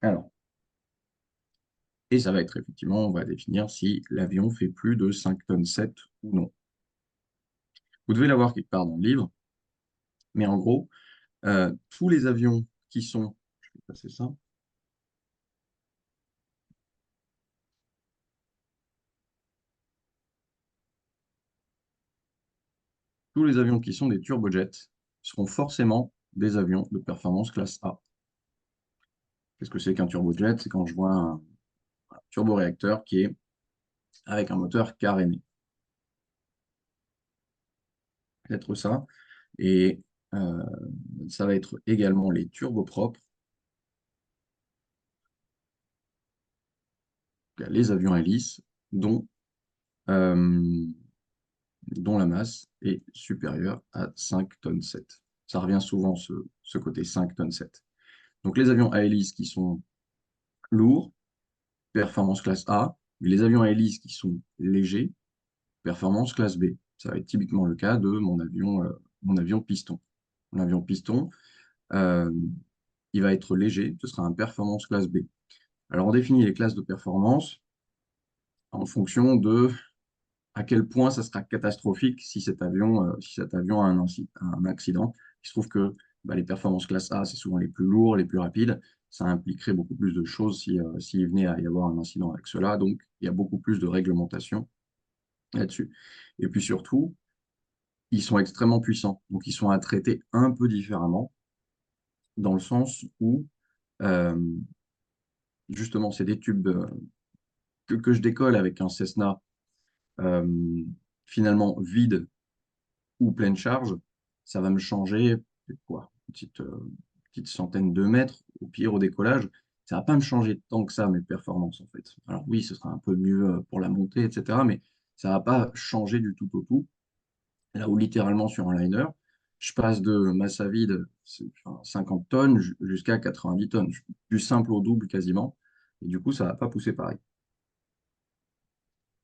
Alors, et ça va être effectivement, on va définir si l'avion fait plus de 5 tonnes 7 ou non. Vous devez l'avoir quelque part dans le livre, mais en gros, tous les avions qui sont, je vais passer ça, tous les avions qui sont des turbojets seront forcément des avions de performance classe A. Qu'est-ce que c'est qu'un turbojet? C'est quand je vois un turboréacteur qui est avec un moteur caréné. Peut-être ça. Et euh, ça va être également les turbopropres, les avions à hélice, dont, euh, dont la masse est supérieure à 5 tonnes 7. Ça revient souvent ce côté 5 tonnes 7. Donc les avions à hélice qui sont lourds, performance classe A, les avions à hélice qui sont légers, performance classe B. Ça va être typiquement le cas de mon avion piston. Mon avion piston, euh, il va être léger, ce sera un performance classe B. Alors on définit les classes de performance en fonction de à quel point ça sera catastrophique si cet avion a un accident. Il se trouve que bah, les performances classe A, c'est souvent les plus lourds, les plus rapides. Ça impliquerait beaucoup plus de choses s'il venait à y avoir un incident avec cela. Donc, il y a beaucoup plus de réglementation là-dessus. Et puis surtout, ils sont extrêmement puissants. Donc, ils sont à traiter un peu différemment, dans le sens où, euh, justement, c'est des tubes que je décolle avec un Cessna euh, finalement vide ou pleine charge, ça va me changer quoi, petite centaine de mètres, au pire au décollage. Ça va pas me changer tant que ça mes performances en fait. Alors oui, ce sera un peu mieux pour la montée, etc. Mais ça va pas changer du tout au tout. Là où littéralement sur un liner, je passe de masse à vide, enfin, 50 tonnes jusqu'à 90 tonnes, du simple au double quasiment. Et du coup, ça va pas pousser pareil.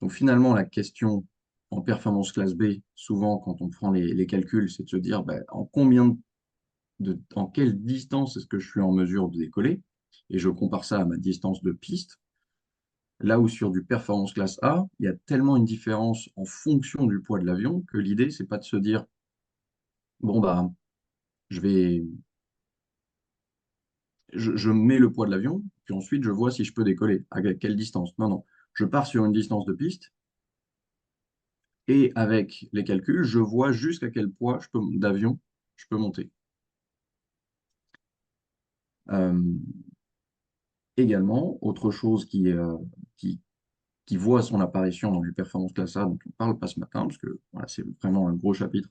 Donc finalement, la question en performance classe B, souvent quand on prend les calculs, c'est de se dire ben, en quelle distance est-ce que je suis en mesure de décoller? Et je compare ça à ma distance de piste. Là où sur du performance classe A, il y a tellement une différence en fonction du poids de l'avion que l'idée, c'est pas de se dire, bon, bah, je vais, je mets le poids de l'avion, puis ensuite je vois si je peux décoller, à quelle distance. Non, non. Je pars sur une distance de piste, et avec les calculs, je vois jusqu'à quel poids d'avion je peux monter. Euh, Également, autre chose qui, qui voit son apparition dans les performances classe A dont on ne parle pas ce matin, parce que voilà, c'est vraiment un gros chapitre,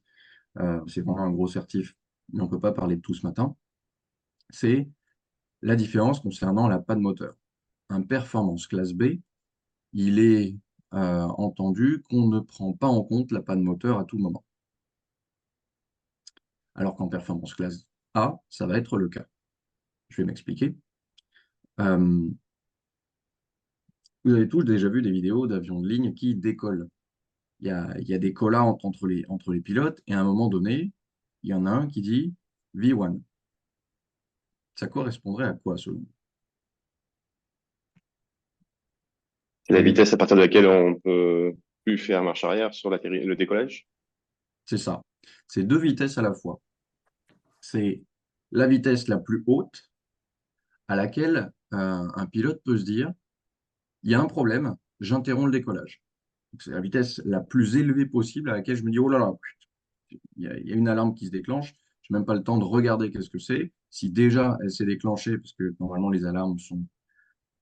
c'est vraiment un gros certif, mais on ne peut pas parler de tout ce matin, c'est la différence concernant la panne moteur. Un performance classe B, il est entendu qu'on ne prend pas en compte la panne moteur à tout moment, alors qu'en performance classe A, ça va être le cas. Je vais m'expliquer. Euh, Vous avez tous déjà vu des vidéos d'avions de ligne qui décollent. Il y a des call entre les pilotes, et à un moment donné, il y en a un qui dit V1. Ça correspondrait à quoi selon vous? C'est la vitesse à partir de laquelle on peut plus faire marche arrière sur le décollage. C'est ça. C'est deux vitesses à la fois. C'est la vitesse la plus haute à laquelle un pilote peut se dire, il y a un problème, j'interromps le décollage. Donc, c'est la vitesse la plus élevée possible à laquelle je me dis, oh là là, il y a une alarme qui se déclenche, je n'ai même pas le temps de regarder qu'est-ce que c'est. Si déjà elle s'est déclenchée, parce que normalement les alarmes sont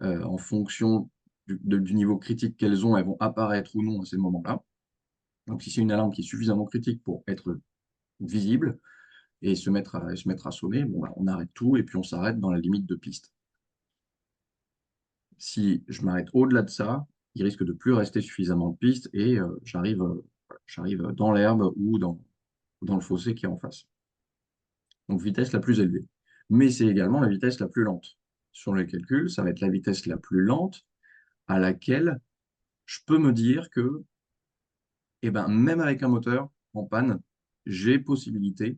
en fonction du niveau critique qu'elles ont, elles vont apparaître ou non à ces moments-là. Donc si c'est une alarme qui est suffisamment critique pour être visible et se mettre à sonner, bon, bah, on arrête tout et puis on s'arrête dans la limite de piste. Si je m'arrête au-delà de ça, il risque de plus rester suffisamment de piste et j'arrive dans l'herbe ou dans le fossé qui est en face. Donc vitesse la plus élevée. Mais c'est également la vitesse la plus lente. Sur les calculs, ça va être la vitesse la plus lente à laquelle je peux me dire que eh ben, même avec un moteur en panne, j'ai possibilité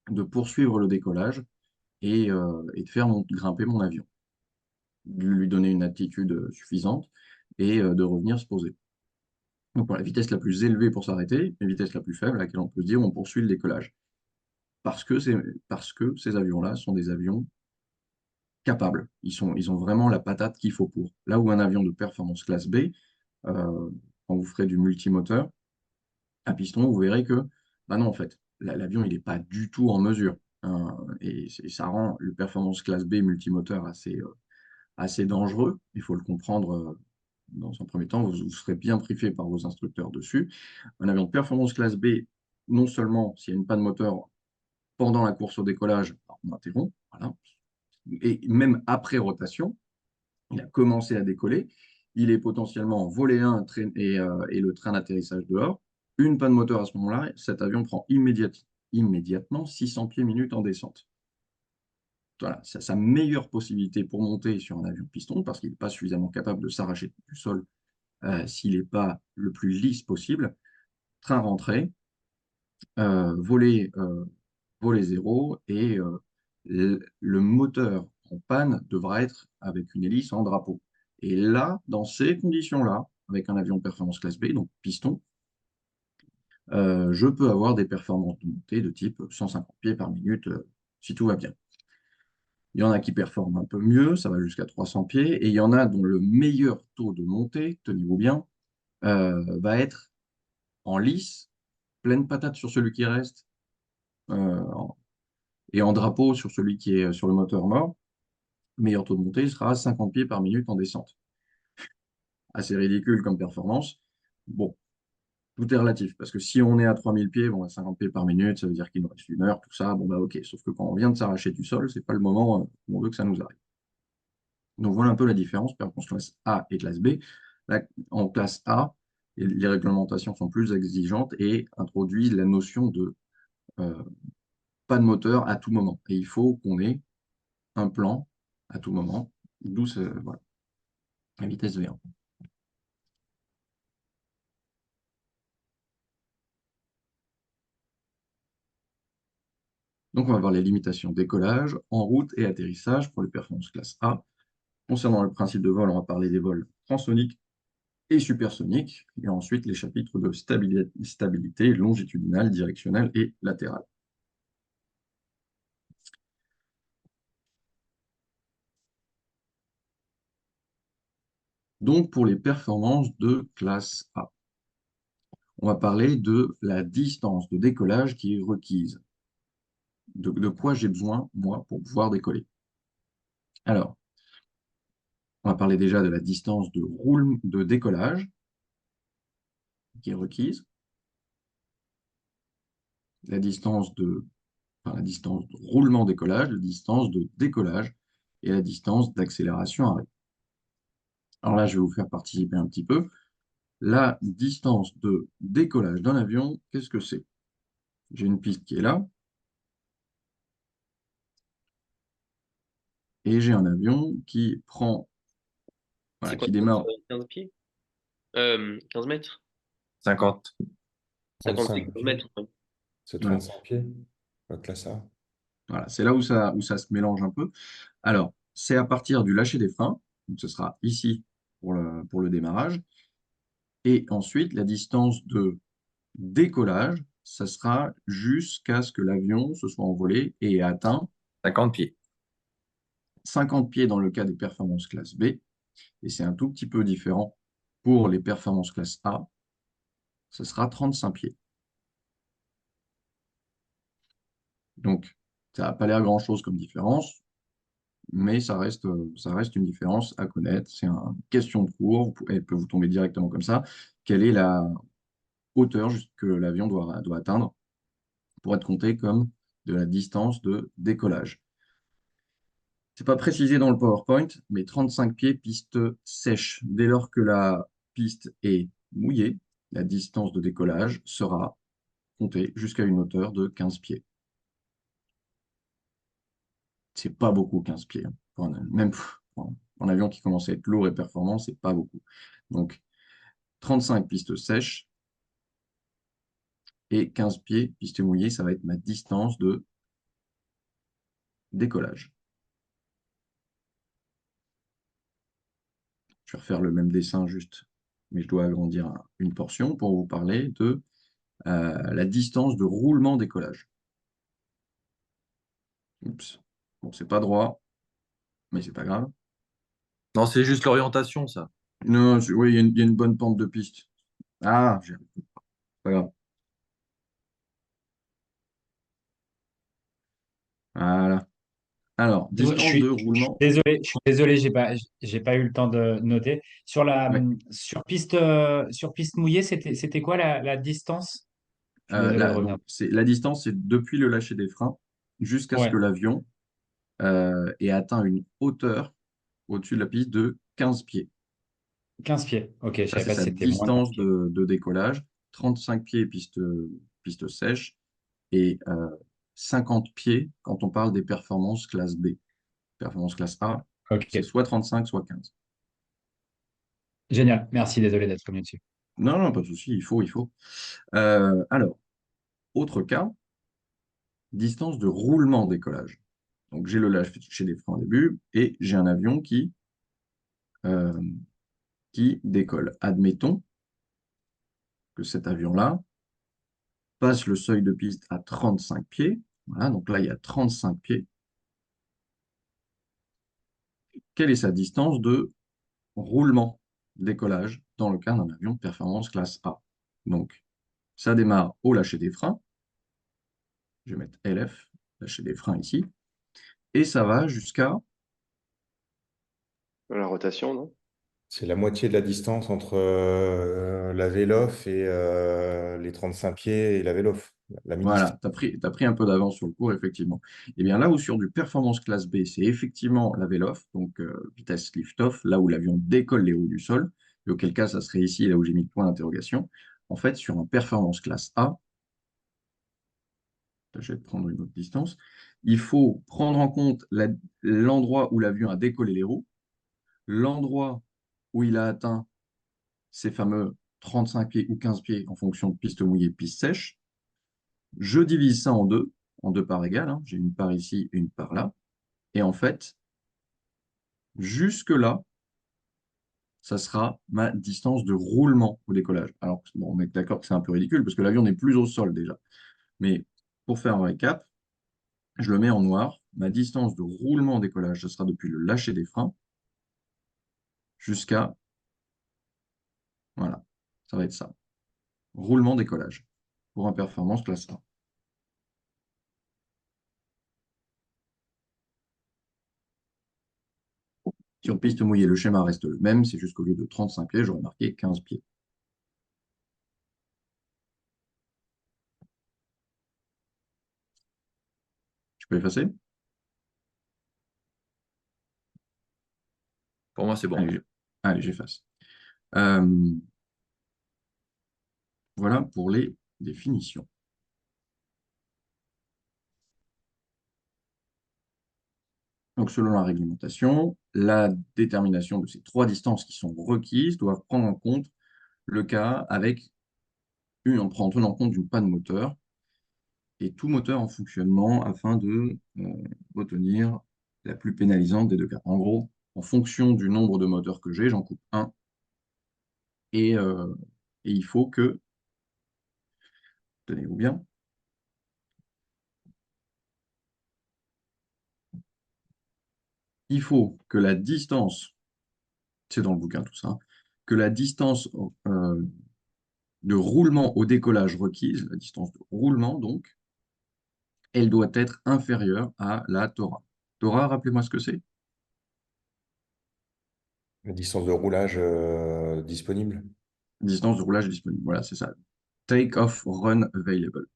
de poursuivre le décollage et de faire grimper mon avion. de lui donner une altitude suffisante et de revenir se poser. Donc, pour la vitesse la plus élevée pour s'arrêter, la vitesse la plus faible à laquelle on peut se dire on poursuit le décollage. Parce que, parce que ces avions-là sont des avions capables. Ils ont vraiment la patate qu'il faut pour. Là où un avion de performance classe B, quand vous ferez du multimoteur à piston, vous verrez que, bah non, en fait, l'avion, il n'est pas du tout en mesure. Hein, et ça rend le performance classe B multimoteur assez dangereux. Il faut le comprendre dans un premier temps. Vous serez bien briefé par vos instructeurs dessus. Un avion de performance classe B, non seulement s'il y a une panne moteur pendant la course au décollage, on interrompt, voilà. Et même après rotation, il a commencé à décoller, il est potentiellement en volet 1 et le train d'atterrissage dehors. Une panne moteur à ce moment-là, cet avion prend immédiatement 600 pieds minutes en descente. Voilà, c'est sa meilleure possibilité pour monter sur un avion piston parce qu'il n'est pas suffisamment capable de s'arracher du sol s'il n'est pas le plus lisse possible. Train rentré, volet, volet 0 et le moteur en panne devra être avec une hélice en drapeau. Et là, dans ces conditions-là, avec un avion de performance classe B, donc piston, je peux avoir des performances de montée de type 150 pieds par minute si tout va bien. Il y en a qui performent un peu mieux, ça va jusqu'à 300 pieds, et il y en a dont le meilleur taux de montée, tenez-vous bien, va être en lice, pleine patate sur celui qui reste, euh, et en drapeau sur celui qui est sur le moteur mort. Meilleur taux de montée sera à 50 pieds par minute en descente. Assez ridicule comme performance. Bon, tout est relatif, parce que si on est à 3000 pieds, bon, à 50 pieds par minute, ça veut dire qu'il nous reste une heure, tout ça, bon bah ok. Sauf que quand on vient de s'arracher du sol, c'est pas le moment où on veut que ça nous arrive. Donc voilà un peu la différence performance classe A et classe B. Là, en classe A, les réglementations sont plus exigeantes et introduisent la notion de euh, pas de moteur à tout moment. Et il faut qu'on ait un plan à tout moment, d'où voilà, la vitesse V1. Donc, on va voir les limitations décollage, en route et atterrissage pour les performances classe A. Concernant le principe de vol, on va parler des vols transoniques et supersoniques, et ensuite les chapitres de stabilité longitudinale, directionnelle et latérale. Donc, pour les performances de classe A, on va parler de la distance de décollage qui est requise. De quoi j'ai besoin, moi, pour pouvoir décoller. Alors, on va parler déjà de la distance de décollage qui est requise, la distance la distance de roulement-décollage, la distance de décollage et la distance d'accélération-arrêt. Alors là, je vais vous faire participer un petit peu. La distance de décollage d'un avion, qu'est-ce que c'est? J'ai une piste qui est là et j'ai un avion qui prend, voilà, C'est quoi, qui démarre 15 pieds? 15 mètres? 50, 56 35 pieds. km. Ouais. C'est voilà. 35 pieds, la classe A. Voilà, c'est là où ça se mélange un peu. Alors, c'est à partir du lâcher des freins, donc ce sera ici pour le démarrage, et ensuite la distance de décollage, ça sera jusqu'à ce que l'avion se soit envolé et ait atteint 50 pieds. 50 pieds dans le cas des performances classe B, et c'est un tout petit peu différent pour les performances classe A, ce sera 35 pieds. Donc, ça n'a pas l'air grand-chose comme différence, mais ça reste une différence à connaître. C'est une question de cours, elle peut vous tomber directement comme ça. Quelle est la hauteur que l'avion doit atteindre pour être compté comme de la distance de décollage? C'est pas précisé dans le PowerPoint, mais 35 pieds piste sèche. Dès lors que la piste est mouillée, la distance de décollage sera comptée jusqu'à une hauteur de 15 pieds. C'est pas beaucoup 15 pieds, hein. Même pour un avion qui commence à être lourd et performant, c'est pas beaucoup. Donc 35 pistes sèches et 15 pieds piste mouillée, ça va être ma distance de décollage. Je vais refaire le même dessin juste, mais je dois agrandir une portion pour vous parler de la distance de roulement-décollage. Oups. Bon, c'est pas droit, mais c'est pas grave. Non, c'est juste l'orientation, ça. Non, oui, il y a une bonne pente de piste. Ah, pas grave. Voilà. Alors, Je distance de suis roulement. désolé, j'ai pas eu le temps de noter. Ouais. Sur piste mouillée, c'était quoi la distance? Je suis désolé de revenir. Donc, la distance, c'est depuis le lâcher des freins jusqu'à ce que Ouais, l'avion ait atteint une hauteur au-dessus de la piste de 15 pieds. 15 pieds. Ok, je Ça, savais c'est pas si sa c'était moins de 15 distance pieds. de décollage. 35 pieds piste sèche et 50 pieds quand on parle des performances classe B. Performance classe A, c'est Ok, soit 35, soit 15. génial. Merci, désolé d'être revenu dessus. Non, non, pas de souci, il faut. Alors, autre cas, distance de roulement-décollage. Donc, j'ai le lâcher des freins au début et j'ai un avion euh, qui décolle. Admettons que cet avion-là passe le seuil de piste à 35 pieds. Voilà, donc là, il y a 35 pieds. Quelle est sa distance de roulement, décollage dans le cas d'un avion de performance classe A? Donc, ça démarre au lâcher des freins. Je vais mettre LF, lâcher des freins ici. Et ça va jusqu'à... La rotation, non? C'est la moitié de la distance entre la Vélof et les 35 pieds et la Vélof, la mi-distance. Voilà, t'as pris un peu d'avance sur le cours, effectivement. Et bien là où sur du performance classe B, c'est effectivement la VLOF, donc vitesse lift-off, là où l'avion décolle les roues du sol, et auquel cas ça serait ici, là où j'ai mis le point d'interrogation. En fait, sur un performance classe A, je vais prendre une autre distance, il faut prendre en compte l'endroit où l'avion a décollé les roues, l'endroit où il a atteint ces fameux 35 pieds ou 15 pieds en fonction de piste mouillée, piste sèche. Je divise ça en deux parts égales, hein. J'ai une part ici et une part là. Et en fait, jusque-là, ça sera ma distance de roulement au décollage. Alors, bon, on est d'accord que c'est un peu ridicule parce que l'avion n'est plus au sol déjà. Mais pour faire un récap, je le mets en noir. Ma distance de roulement au décollage, ce sera depuis le lâcher des freins jusqu'à... Voilà, ça va être ça. Roulement décollage pour un performance classe A. Sur piste mouillée, le schéma reste le même, c'est juste qu'au lieu de 35 pieds, j'aurais marqué 15 pieds. Je peux effacer? Pour moi, c'est bon. Allez, j'efface. Euh, voilà pour les définitions. Donc, selon la réglementation, la détermination de ces trois distances qui sont requises doit prendre en compte le cas en prenant en compte d'une panne moteur et tout moteur en fonctionnement afin de retenir la plus pénalisante des deux cas. En gros, en fonction du nombre de moteurs que j'ai, j'en coupe un et, euh, et il faut que, tenez-vous bien, il faut que la distance, c'est dans le bouquin tout ça, que la distance de roulement au décollage requise, la distance de roulement donc, elle doit être inférieure à la Torah. Torah, rappelez-moi ce que c'est. La distance de roulage disponible. Distance de roulage disponible. Voilà, c'est ça. Take-off run available.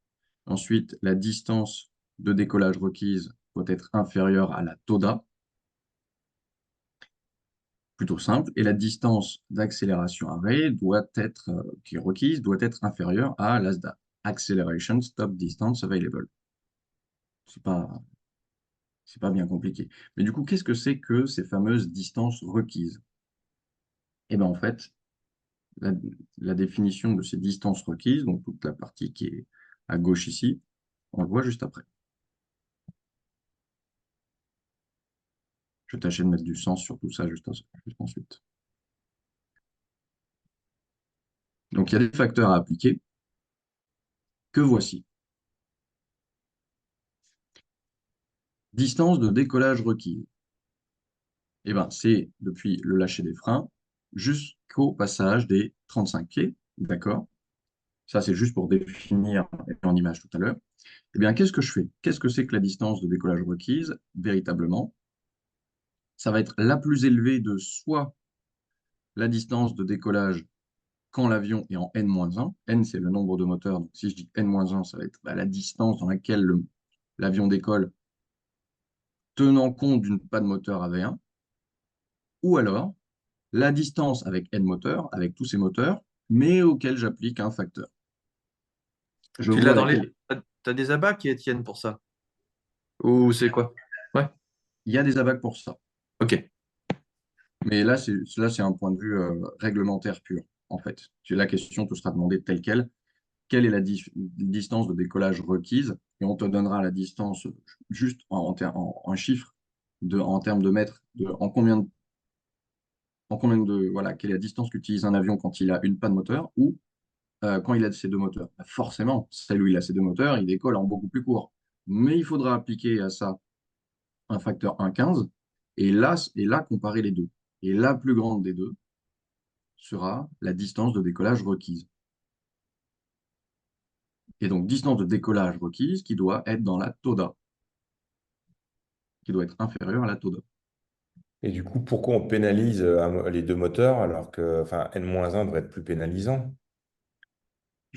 Ensuite, la distance de décollage requise doit être inférieure à la TODA, plutôt simple, et la distance d'accélération arrêt qui est requise doit être inférieure à l'ASDA, Acceleration Stop Distance Available. C'est pas, c'est pas bien compliqué. Mais du coup, qu'est-ce que c'est que ces fameuses distances requises? Eh bien, en fait, la, la définition de ces distances requises, donc toute la partie qui est à gauche ici, on le voit juste après. Je vais tâcher de mettre du sens sur tout ça juste ensuite. Donc, il y a des facteurs à appliquer que voici. Distance de décollage requise. Eh ben, c'est depuis le lâcher des freins jusqu'au passage des 35 pieds, d'accord? Ça, c'est juste pour définir en image tout à l'heure. Eh bien, qu'est-ce que je fais? Qu'est-ce que c'est que la distance de décollage requise, véritablement? Ça va être la plus élevée de soit la distance de décollage quand l'avion est en N-1. N, c'est le nombre de moteurs. Donc, si je dis N-1, ça va être la distance dans laquelle l'avion décolle, tenant compte d'une panne moteur à V1. Ou alors, la distance avec N moteurs, avec tous ces moteurs, mais auquel j'applique un facteur. Je Tu vois l'as dans les. laquelle. T'as des abats qui tiennent pour ça? Ou c'est quoi? Ouais, Il y a des abacs pour ça. ok. Mais là, c'est un point de vue réglementaire pur, en fait. La question te sera demandée telle quelle. Quelle est la distance de décollage requise? Et on te donnera la distance juste en chiffres, en termes de mètres, voilà, quelle est la distance qu'utilise un avion quand il a une panne moteur ou quand il a ses deux moteurs. Bah, forcément, celle où il a ses deux moteurs, il décolle en beaucoup plus court. Mais il faudra appliquer à ça un facteur 1,15 et là, comparer les deux. Et la plus grande des deux sera la distance de décollage requise. Et donc, distance de décollage requise qui doit être dans la TODA, qui doit être inférieure à la TODA. Et du coup, pourquoi on pénalise les deux moteurs alors que enfin, N-1 devrait être plus pénalisant?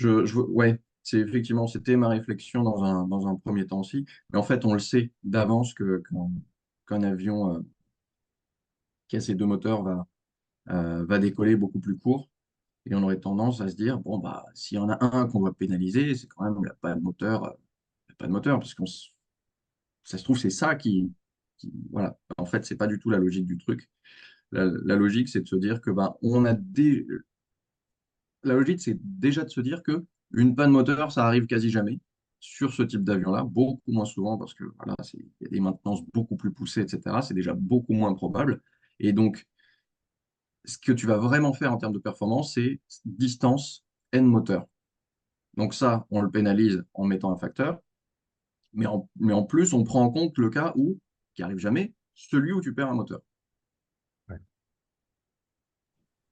Ouais, c'était ma réflexion dans un premier temps aussi. Mais en fait, on le sait d'avance qu'un avion qui a ses deux moteurs va décoller beaucoup plus court. Et on aurait tendance à se dire, bon, bah, s'il y en a un qu'on doit pénaliser, c'est quand même pas de moteur, parce ça se trouve, c'est ça voilà. En fait, c'est pas du tout la logique du truc. La logique, c'est de se dire que, bah, la logique, c'est déjà de se dire que une panne moteur, ça arrive quasi jamais sur ce type d'avion-là, beaucoup moins souvent parce que voilà, il y a des maintenances beaucoup plus poussées, etc. C'est déjà beaucoup moins probable. Et donc, ce que tu vas vraiment faire en termes de performance, c'est distance N moteur. Donc ça, on le pénalise en mettant un facteur, mais en plus, on prend en compte le cas où, qui arrive jamais, celui où tu perds un moteur.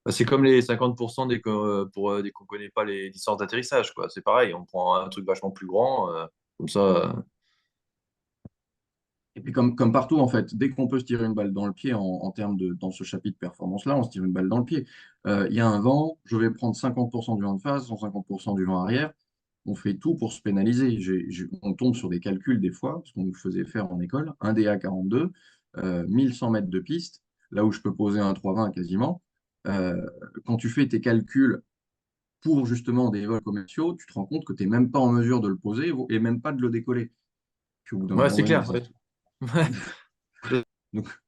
Bah, c'est comme les 50% dès qu'on connaît pas les distances d'atterrissage, quoi. C'est pareil, on prend un truc vachement plus grand, comme ça. Et puis comme partout, en fait, dès qu'on peut se tirer une balle dans le pied en termes dans ce chapitre performance-là, on se tire une balle dans le pied. Il y a un vent, je vais prendre 50% du vent de face, 150% du vent arrière. On fait tout pour se pénaliser. On tombe sur des calculs des fois, ce qu'on nous faisait faire en école, un DA42, 1100 mètres de piste, là où je peux poser un 320 quasiment. Euh, Quand tu fais tes calculs pour justement des vols commerciaux, tu te rends compte que tu n'es même pas en mesure de le poser et même pas de le décoller. Puis au bout d'un Ouais, moment, c'est même clair. les Ouais. instructeurs.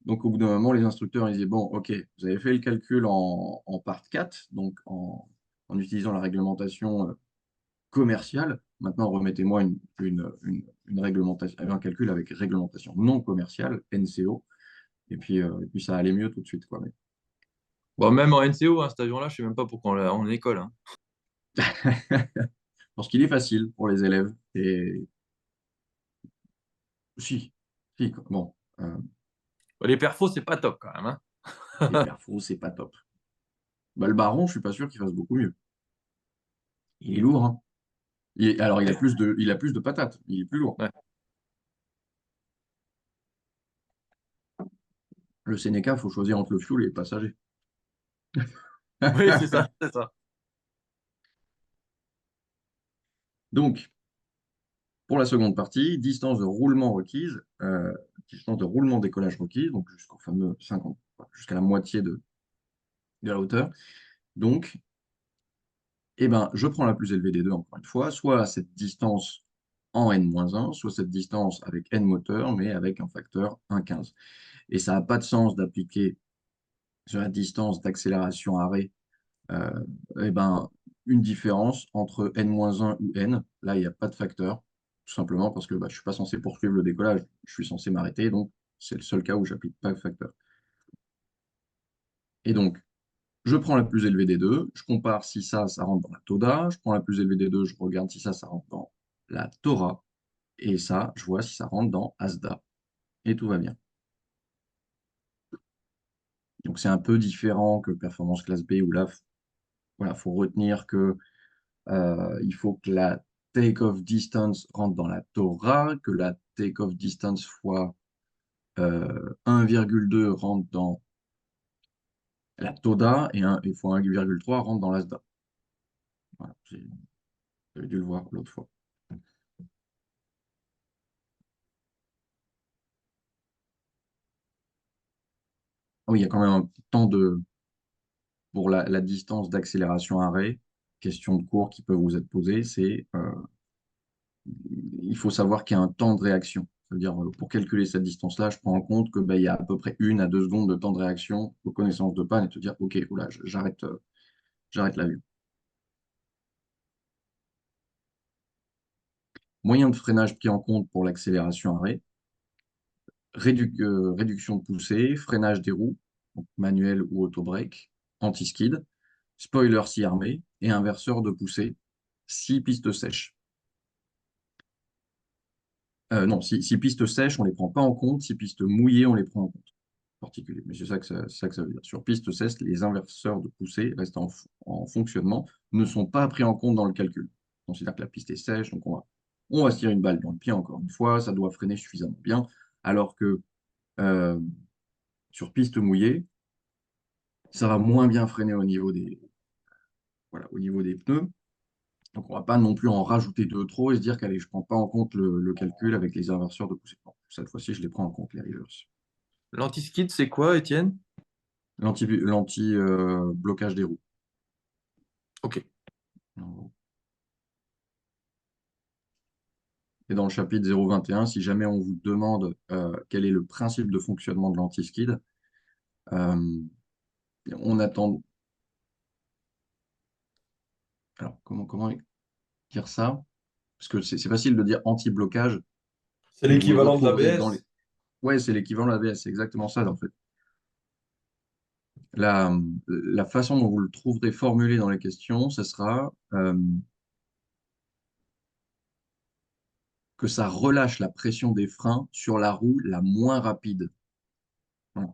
Donc, au bout d'un moment, les instructeurs, ils disaient, bon, OK, vous avez fait le calcul en part 4, donc en utilisant la réglementation commerciale. Maintenant, remettez-moi une réglementation, un calcul avec réglementation non commerciale, NCO, et puis ça allait mieux tout de suite, quoi. Bon, même en NCO, hein, cet avion-là, je sais même pas pourquoi on l'a en école, hein. Parce qu'il est facile pour les élèves. Et si, si, quoi. Bon, Les perfos, c'est pas top quand même, hein. les perfos, c'est pas top. Bah, le baron, je suis pas sûr qu'il fasse beaucoup mieux. Il est lourd, hein. Alors, il a plus de patates, il est plus lourd. Ouais. Le Seneca, il faut choisir entre le fuel et le passager. Oui, c'est ça, c'est ça. Donc, pour la seconde partie, distance de roulement requise, distance de roulement décollage requise, donc jusqu'au fameux 50, jusqu'à la moitié de la hauteur. Donc, eh ben, je prends la plus élevée des deux, encore une fois, soit cette distance en N-1, soit cette distance avec N moteur, mais avec un facteur 1,15. Et ça n'a pas de sens d'appliquer sur la distance d'accélération-arrêt eh ben, une différence entre N-1 ou N. Là, il n'y a pas de facteur, tout simplement parce que je ne suis pas censé poursuivre le décollage, je suis censé m'arrêter, donc c'est le seul cas où j'applique pas le facteur. Et donc, Je prends la plus élevée des deux, je compare si ça rentre dans la Toda, je prends la plus élevée des deux, je regarde si ça rentre dans la Torah, et ça, je vois si ça rentre dans Asda, et tout va bien. Donc c'est un peu différent que performance classe B, où là, voilà, faut retenir que il faut que la take-off distance rentre dans la Torah, que la take-off distance fois 1,2 rentre dans la Toda, et fois 1,3 rentre dans l'Asda. Voilà, j'avais dû le voir l'autre fois. Ah oui, il y a quand même un temps pour la distance d'accélération-arrêt, question de cours qui peuvent vous être posées, c'est il faut savoir qu'il y a un temps de réaction. C'est-à-dire, pour calculer cette distance-là, je prends en compte que, il y a à peu près 1 à 2 secondes de temps de réaction aux connaissances de panne et te dire, OK, oula, j'arrête l'avion. Moyen de freinage pris en compte pour l'accélération-arrêt, réduction de poussée, freinage des roues, donc manuel ou auto-break, anti-skid, spoiler si armé et inverseur de poussée si piste sèche. Non, si piste sèche, on ne les prend pas en compte. Si piste mouillée, on les prend en compte. Particulier. Mais c'est ça que ça veut dire. Sur piste sèche, les inverseurs de poussée restent en fonctionnement, ne sont pas pris en compte dans le calcul. On considère que la piste est sèche, donc on va se tirer une balle dans le pied encore une fois, ça doit freiner suffisamment bien, alors que euh, sur piste mouillée, ça va moins bien freiner au niveau des pneus. Donc, on ne va pas non plus en rajouter deux trop et se dire qu'allez, je ne prends pas en compte le calcul avec les inverseurs de poussée. Non, cette fois-ci, je les prends en compte, les reverse. L'anti-skid, c'est quoi, Étienne? L'anti-blocage des roues. Ok. Et dans le chapitre 021, si jamais on vous demande quel est le principe de fonctionnement de l'anti-skid, on attend. Alors, comment dire ça? Parce que c'est facile de dire anti-blocage, C'est mais vous le l'équivalent de retrouverez dans les. l'ABS? Ouais, c'est l'équivalent de l'ABS, c'est exactement ça, en fait. La façon dont vous le trouverez formulé dans les questions, ce sera que ça relâche la pression des freins sur la roue la moins rapide. Voilà.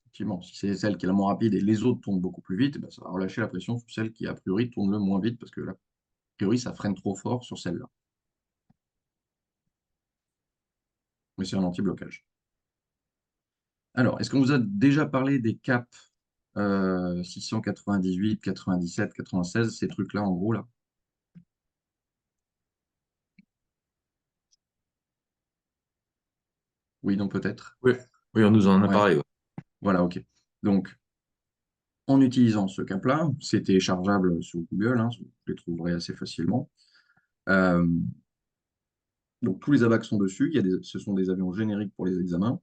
Effectivement, si c'est celle qui est la moins rapide et les autres tournent beaucoup plus vite, ben, ça va relâcher la pression sur celle qui, a priori, tourne le moins vite parce que, a priori, ça freine trop fort sur celle-là. Mais c'est un anti-blocage. Alors, est-ce qu'on vous a déjà parlé des caps 698, 97, 96, ces trucs-là, en gros, là? Oui, non, peut-être. Oui. Oui, on nous en a Ouais, parlé. Ouais. voilà, ok. Donc, en utilisant ce cap-là, c'est téléchargeable sur Google, hein, vous les trouverez assez facilement. Euh, donc, tous les ABAC sont dessus. Ce sont des avions génériques pour les examens.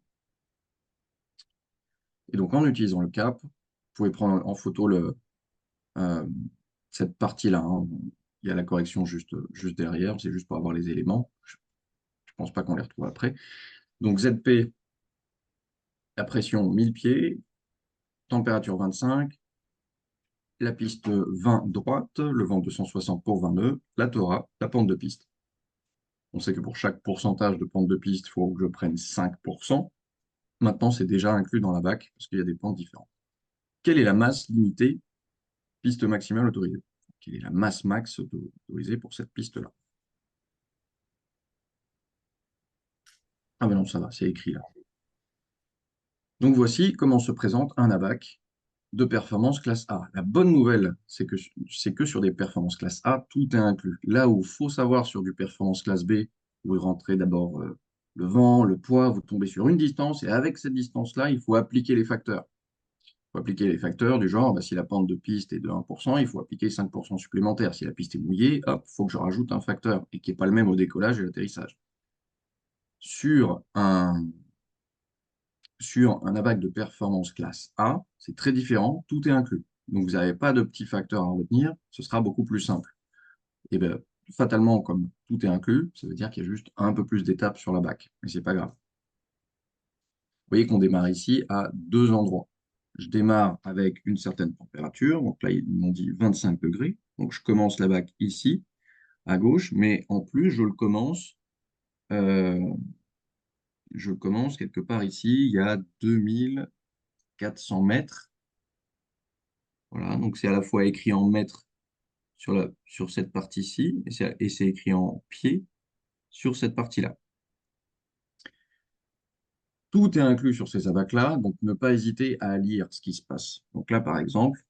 Et donc, en utilisant le cap, vous pouvez prendre en photo euh, cette partie-là, hein. Il y a la correction juste derrière. C'est juste pour avoir les éléments. Je ne pense pas qu'on les retrouve après. Donc, ZP, la pression 1000 pieds, température 25, la piste 20 droite, le vent 260 pour 20 nœuds, la Tora, la pente de piste. On sait que pour chaque pourcentage de pente de piste, il faut que je prenne 5%. Maintenant, c'est déjà inclus dans la BAC parce qu'il y a des pentes différentes. Quelle est la masse limitée, piste maximale autorisée? Quelle est la masse max autorisée pour cette piste-là? Ah ben non, ça va, c'est écrit là. Donc voici comment se présente un ABAC de performance classe A. La bonne nouvelle, c'est que sur des performances classe A, tout est inclus. Là où il faut savoir sur du performance classe B, vous rentrez d'abord le vent, le poids, vous tombez sur une distance, et avec cette distance-là, il faut appliquer les facteurs. Il faut appliquer les facteurs du genre, si la pente de piste est de 1%, il faut appliquer 5% supplémentaires. Si la piste est mouillée, hop, il faut que je rajoute un facteur, et qui n'est pas le même au décollage et à l'atterrissage. Sur un ABAC de performance classe A, c'est très différent, tout est inclus. Donc vous n'avez pas de petits facteurs à retenir, ce sera beaucoup plus simple. Et bien, fatalement, comme tout est inclus, ça veut dire qu'il y a juste un peu plus d'étapes sur la BAC, mais c'est pas grave. Vous voyez qu'on démarre ici à deux endroits. je démarre avec une certaine température. Donc là, ils m'ont dit 25 degrés. Donc je commence la bac ici, à gauche, mais en plus, euh, je commence quelque part ici, il y a 2400 mètres. Voilà, donc c'est à la fois écrit en mètres sur cette partie-ci, et c'est écrit en pieds sur cette partie-là. Tout est inclus sur ces abacs-là, donc ne pas hésiter à lire ce qui se passe. Donc là, par exemple,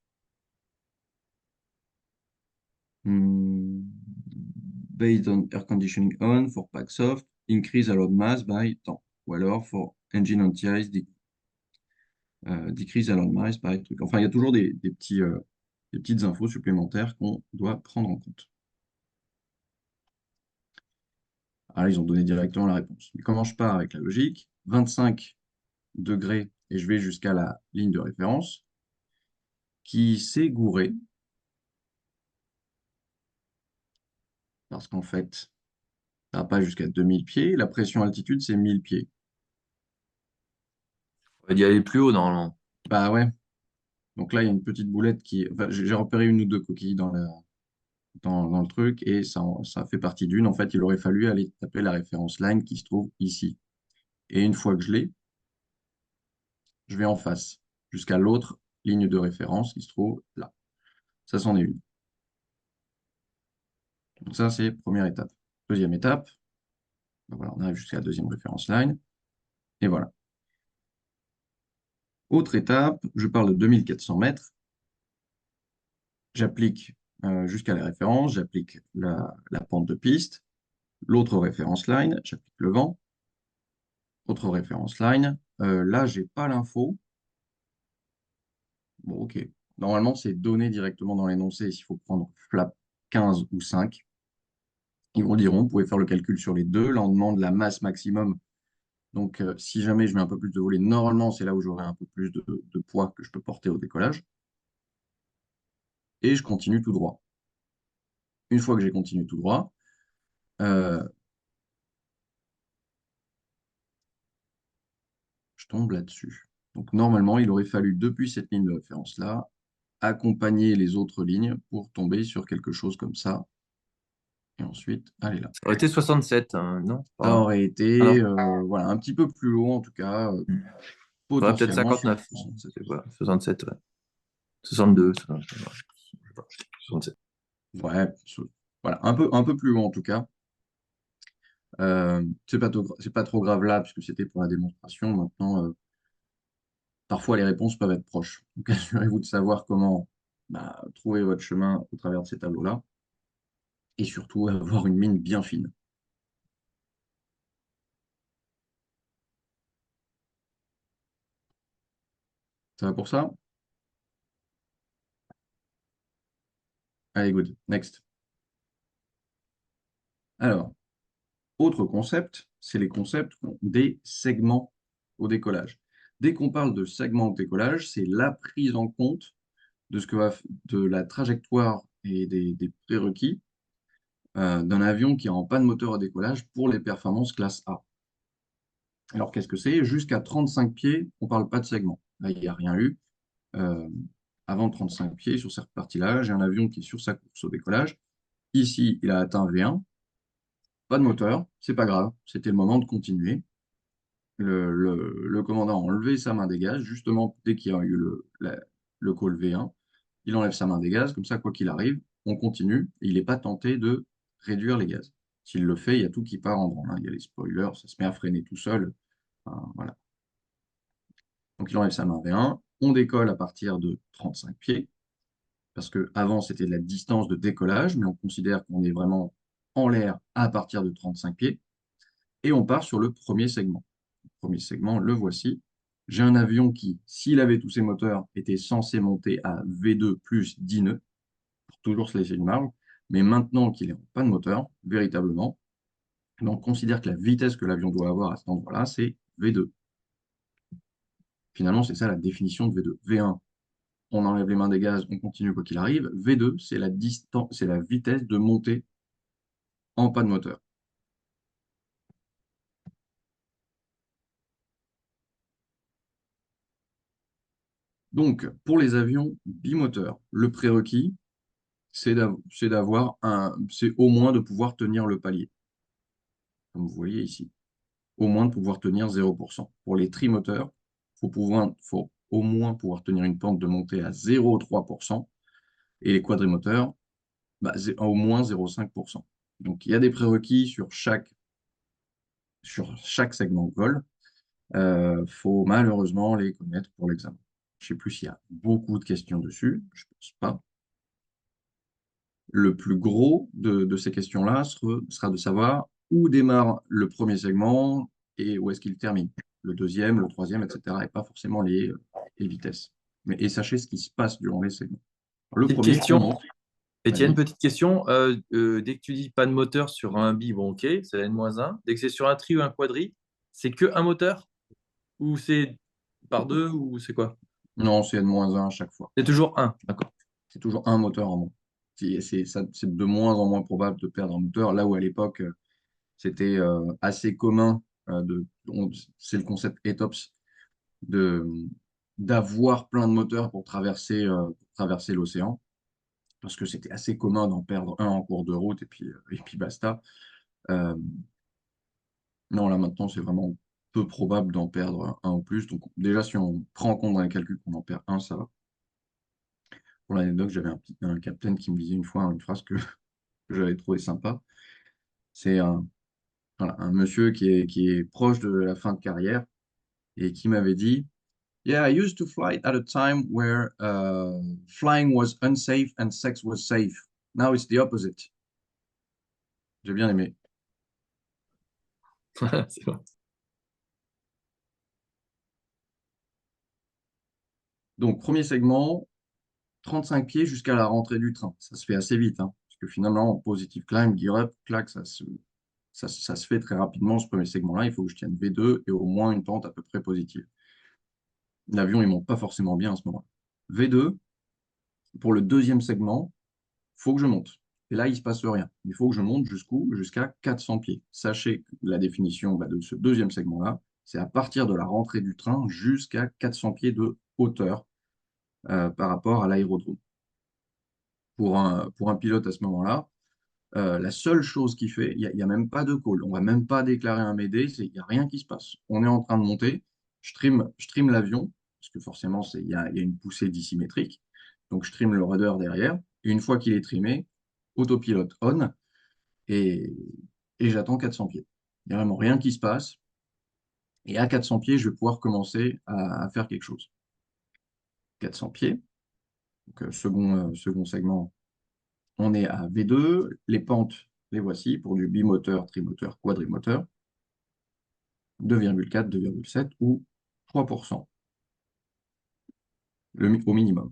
based on air conditioning on for pack soft, increase allowed mass by temps. Ou alors for engine on TIs, decrease allowed mass by truc. Enfin, il y a toujours des petites infos supplémentaires qu'on doit prendre en compte. Alors, ils ont donné directement la réponse. Mais comment je pars avec la logique? 25 degrés et je vais jusqu'à la ligne de référence qui s'est gourée parce qu'en fait, ça va pas jusqu'à 2000 pieds. La pression altitude, c'est 1000 pieds. On va y aller plus haut normalement. Bah ouais. Donc là, il y a une petite boulette qui. Enfin, j'ai repéré une ou deux coquilles dans le truc et ça fait partie d'une. En fait, il aurait fallu aller taper la référence line qui se trouve ici. Et une fois que je l'ai, je vais en face jusqu'à l'autre ligne de référence qui se trouve là. Ça, c'en est une. Donc ça, c'est première étape. Deuxième étape, ben voilà, on arrive jusqu'à la deuxième référence line. Et voilà. Autre étape, je parle de 2400 mètres. J'applique jusqu'à la référence, j'applique la pente de piste. L'autre référence line, j'applique le vent. Autre référence line. Là, j'ai pas l'info. Bon, ok. Normalement, c'est donné directement dans l'énoncé s'il faut prendre flap 15 ou 5. Ils vous le diront, vous pouvez faire le calcul sur les deux. Là, on demande la masse maximum. Donc, si jamais je mets un peu plus de volet, normalement, c'est là où j'aurai un peu plus de poids que je peux porter au décollage. Et je continue tout droit. Une fois que j'ai continué tout droit, euh, je tombe là-dessus. Donc, normalement, il aurait fallu, depuis cette ligne de référence-là, accompagner les autres lignes pour tomber sur quelque chose comme ça. Et ensuite, aller là. Ça aurait été 67, hein, non? Ça aurait Ah été non. voilà, un petit peu plus haut, en tout cas, Ouais, peut-être potentiellement sur 59. C'était quoi? 67, ouais. 62, je sais pas. 67. ouais, voilà, un peu plus haut en tout cas. C'est pas trop grave là, puisque c'était pour la démonstration. Maintenant, parfois les réponses peuvent être proches. Donc assurez-vous de savoir comment trouver votre chemin au travers de ces tableaux-là. Et surtout avoir une mine bien fine. Ça va pour ça? Allez, good. Next. Alors, autre concept, c'est les concepts des segments au décollage. Dès qu'on parle de segments au décollage, c'est la prise en compte de de la trajectoire et des prérequis d'un avion qui est en panne moteur au décollage pour les performances classe A. Alors, qu'est-ce que c'est? Jusqu'à 35 pieds, on ne parle pas de segment. Là, il n'y a rien eu. Euh, Avant 35 pieds, sur cette partie-là, j'ai un avion qui est sur sa course au décollage. Ici, il a atteint V1. Pas de moteur, c'est pas grave. C'était le moment de continuer. Le commandant a enlevé sa main des gaz, justement, dès qu'il y a eu le call V1. Il enlève sa main des gaz, comme ça, quoi qu'il arrive, on continue. Et il n'est pas tenté de réduire les gaz. S'il le fait, il y a tout qui part en branle, hein. Il y a les spoilers, ça se met à freiner tout seul. Enfin, voilà. Donc il enlève sa main V1. On décolle à partir de 35 pieds, parce qu'avant c'était de la distance de décollage, mais on considère qu'on est vraiment en l'air à partir de 35 pieds. Et on part sur le premier segment. Le premier segment, le voici. J'ai un avion qui, s'il avait tous ses moteurs, était censé monter à V2 plus 10 nœuds, pour toujours se laisser une marge. Mais maintenant qu'il est en panne de moteur, véritablement, on considère que la vitesse que l'avion doit avoir à cet endroit-là, c'est V2. Finalement, c'est ça la définition de V2. V1, on enlève les mains des gaz, on continue quoi qu'il arrive. V2, c'est la distance, c'est la vitesse de montée en panne de moteur. Donc, pour les avions bimoteurs, le prérequis, c'est c'est au moins de pouvoir tenir le palier, comme vous voyez ici. Au moins de pouvoir tenir 0%. Pour les trimoteurs, faut au moins pouvoir tenir une pente de montée à 0,3%. Et les quadrimoteurs, au moins 0,5%. Donc, il y a des prérequis sur chaque segment de vol. Faut malheureusement les connaître pour l'examen. Je ne sais plus s'il y a beaucoup de questions dessus, je ne pense pas. Le plus gros de ces questions-là sera de savoir où démarre le premier segment et où est-ce qu'il termine. Le deuxième, le troisième, etc. Et pas forcément les vitesses. Et sachez ce qui se passe durant les segments. Le Petite premier, on question. monte. Étienne, Vas-y. petite question. Dès que tu dis pas de moteur sur un bi, bon, ok, c'est la N-1. Dès que c'est sur un tri ou un quadri, c'est que un moteur? Ou c'est par deux? Ou c'est quoi? Non, c'est N-1 à chaque fois. C'est toujours un, d'accord. C'est toujours un moteur en moins. C'est de moins en moins probable de perdre un moteur, là où à l'époque, c'était assez commun, c'est le concept ETOPS, de, d'avoir plein de moteurs pour traverser l'océan, parce que c'était assez commun d'en perdre un en cours de route et puis basta. Euh, non, là maintenant, c'est vraiment peu probable d'en perdre un ou plus. Donc déjà, si on prend en compte dans les calculs qu'on en perd un, ça va. Pour l'anecdote, j'avais un capitaine qui me disait une fois une phrase que j'avais trouvé sympa. C'est un monsieur qui est proche de la fin de carrière et qui m'avait dit Yeah, I used to fly at a time where flying was unsafe and sex was safe. Now it's the opposite. J'ai bien aimé. C'est vrai. Donc, premier segment, 35 pieds jusqu'à la rentrée du train. Ça se fait assez vite, hein, parce que finalement, en positive climb, gear up, clac, ça se fait très rapidement, ce premier segment-là. Il faut que je tienne V2 et au moins une pente à peu près positive. L'avion, il monte pas forcément bien à ce moment-là. V2, pour le deuxième segment, il faut que je monte. Et là, il ne se passe rien. Il faut que je monte jusqu'où? Jusqu'à 400 pieds. Sachez que la définition de ce deuxième segment-là, c'est à partir de la rentrée du train jusqu'à 400 pieds de hauteur par rapport à l'aérodrome. Pour un pilote à ce moment-là, la seule chose qu'il fait, il n'y a même pas de call. On ne va même pas déclarer un Mayday, il n'y a rien qui se passe. On est en train de monter, je trim l'avion, parce que forcément, il y a une poussée dissymétrique. Donc, je trim le rudder derrière. Et une fois qu'il est trimé, autopilote on, et, et j'attends 400 pieds. Il n'y a vraiment rien qui se passe. Et à 400 pieds, je vais pouvoir commencer à faire quelque chose. 400 pieds, donc second segment, on est à V2. Les pentes, les voici pour du bimoteur, trimoteur, quadrimoteur. 2,4, 2,7 ou 3% au minimum.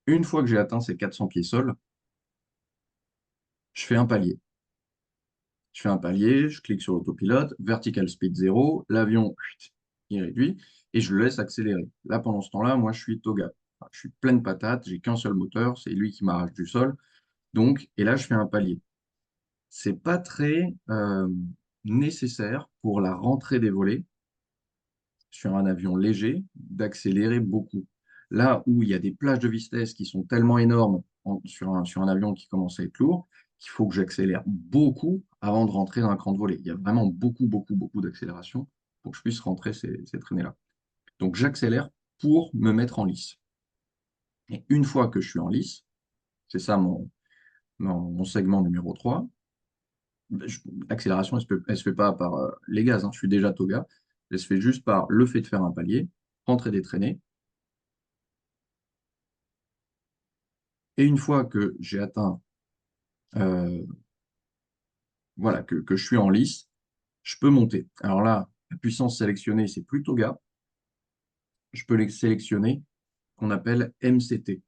Une fois que j'ai atteint ces 400 pieds sol, je fais un palier. Je fais un palier, je clique sur l'autopilote, vertical speed 0, l'avion il réduit et je le laisse accélérer. Là, pendant ce temps-là, moi, je suis toga. Enfin, je suis pleine patate, j'ai qu'un seul moteur, c'est lui qui m'arrache du sol. Donc, et là, je fais un palier. C'est pas très nécessaire pour la rentrée des volets sur un avion léger d'accélérer beaucoup. Là où il y a des plages de vitesse qui sont tellement énormes sur un avion qui commence à être lourd, qu'il faut que j'accélère beaucoup avant de rentrer dans un cran de volée. Il y a vraiment beaucoup, beaucoup, beaucoup d'accélération pour que je puisse rentrer ces traînées-là. Donc j'accélère pour me mettre en lice. Et une fois que je suis en lice, c'est ça mon segment numéro 3, l'accélération, elle ne se fait pas par les gaz, hein, je suis déjà toga, elle se fait juste par le fait de faire un palier, rentrer des traînées. Et une fois que j'ai atteint, voilà, que je suis en lice, je peux monter. Alors là, la puissance sélectionnée, c'est plus toga. Je peux les sélectionner, qu'on appelle MCT. Vous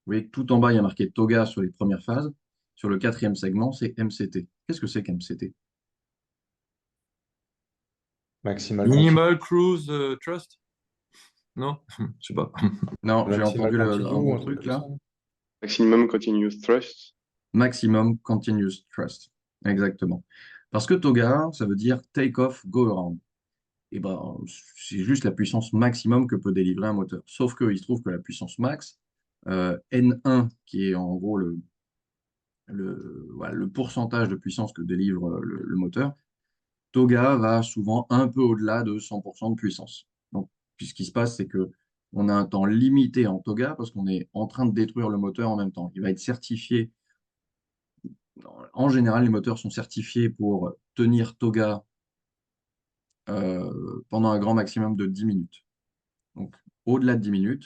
voyez que tout en bas, il y a marqué toga sur les premières phases. Sur le quatrième segment, c'est MCT. Qu'est-ce que c'est qu'MCT? Maximal Minimal Cruise Trust? Non? Je sais pas. Non, j'ai Maximal entendu un continue ou bon un truc truc comme là. ça. Maximum continuous thrust. Maximum Continuous Thrust. Exactement. Parce que toga, ça veut dire take off, go around. et ben, c'est juste la puissance maximum que peut délivrer un moteur. Sauf qu'il se trouve que la puissance max, N1, qui est en gros voilà, le pourcentage de puissance que délivre le moteur, Toga va souvent un peu au-delà de 100% de puissance. Donc, puis ce qui se passe, c'est que on a un temps limité en Toga parce qu'on est en train de détruire le moteur en même temps. Il va être certifié. En général, les moteurs sont certifiés pour tenir Toga pendant un grand maximum de 10 minutes. Donc, au-delà de 10 minutes,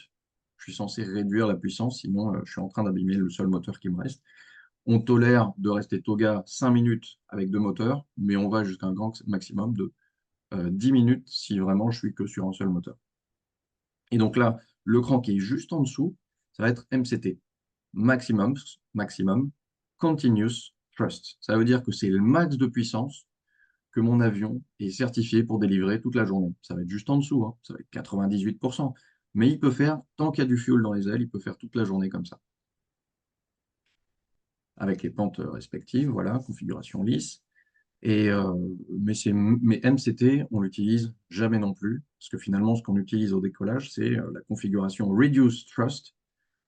je suis censé réduire la puissance, sinon je suis en train d'abîmer le seul moteur qui me reste. On tolère de rester Toga 5 minutes avec deux moteurs, mais on va jusqu'à un grand maximum de 10 minutes si vraiment je suis que sur un seul moteur. Et donc là, le cran qui est juste en dessous, ça va être MCT, Maximum Continuous Thrust. Ça veut dire que c'est le max de puissance que mon avion est certifié pour délivrer toute la journée. Ça va être juste en dessous, hein. Ça va être 98%. Mais il peut faire, tant qu'il y a du fuel dans les ailes, il peut faire toute la journée comme ça. Avec les pentes respectives, voilà, configuration lisse. Mais MCT, on l'utilise jamais non plus, parce que finalement, ce qu'on utilise au décollage, c'est la configuration Reduce Thrust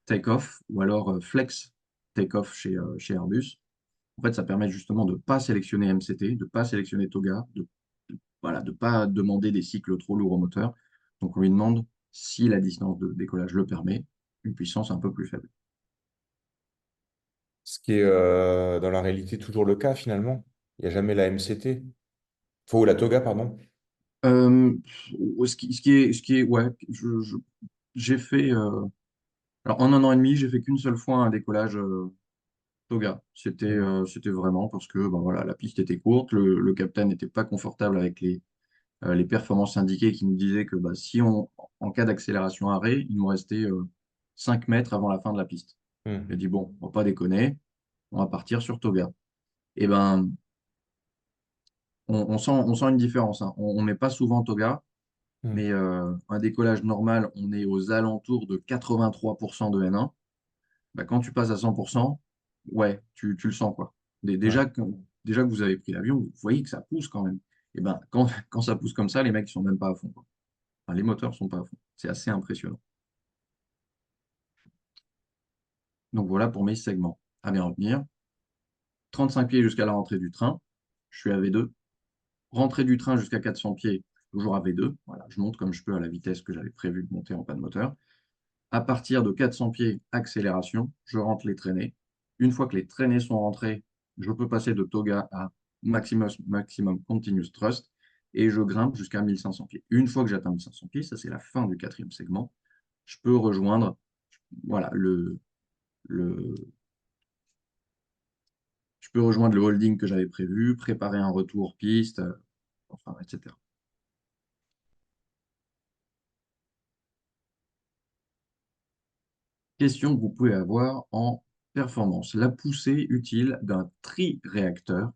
Takeoff ou alors Flex Takeoff chez Airbus. En fait, ça permet justement de ne pas sélectionner MCT, de ne pas sélectionner Toga, voilà, de ne pas demander des cycles trop lourds au moteur. Donc, on lui demande, si la distance de décollage le permet, une puissance un peu plus faible. Ce qui est dans la réalité toujours le cas finalement. Il n'y a jamais la MCT. Faut la Toga, pardon. Euh, ouais, j'ai fait, alors en un an et demi, j'ai fait qu'une seule fois un décollage Toga. Mm. C'était vraiment parce que ben voilà, la piste était courte, le capitaine n'était pas confortable avec les performances indiquées qui nous disaient que bah, si en cas d'accélération arrêt, il nous restait 5 mètres avant la fin de la piste. Il a Mm. dit, bon, on va pas déconner, on va partir sur Toga. Et ben, on sent une différence, hein. On n'est pas souvent Toga, Mm. mais un décollage normal, on est aux alentours de 83% de N1. Bah, quand tu passes à 100%, ouais, tu le sens, quoi. Ouais. Déjà que vous avez pris l'avion, vous voyez que ça pousse quand même. Et ben, quand ça pousse comme ça, les mecs, ils sont même pas à fond, quoi. Enfin, les moteurs sont pas à fond. C'est assez impressionnant. Donc voilà pour mes segments. À bien retenir. 35 pieds jusqu'à la rentrée du train, je suis à V2. Rentrée du train jusqu'à 400 pieds, toujours à V2. Voilà, je monte comme je peux à la vitesse que j'avais prévu de monter en panne moteur. À partir de 400 pieds, accélération, je rentre les traînées. Une fois que les traînées sont rentrées, je peux passer de Toga à maximum Continuous Thrust et je grimpe jusqu'à 1500 pieds. Une fois que j'atteins 1500 pieds, ça c'est la fin du quatrième segment, je peux rejoindre voilà, le, je peux rejoindre le holding que j'avais prévu, préparer un retour piste, enfin, etc. Question que vous pouvez avoir en performance. La poussée utile d'un tri-réacteur,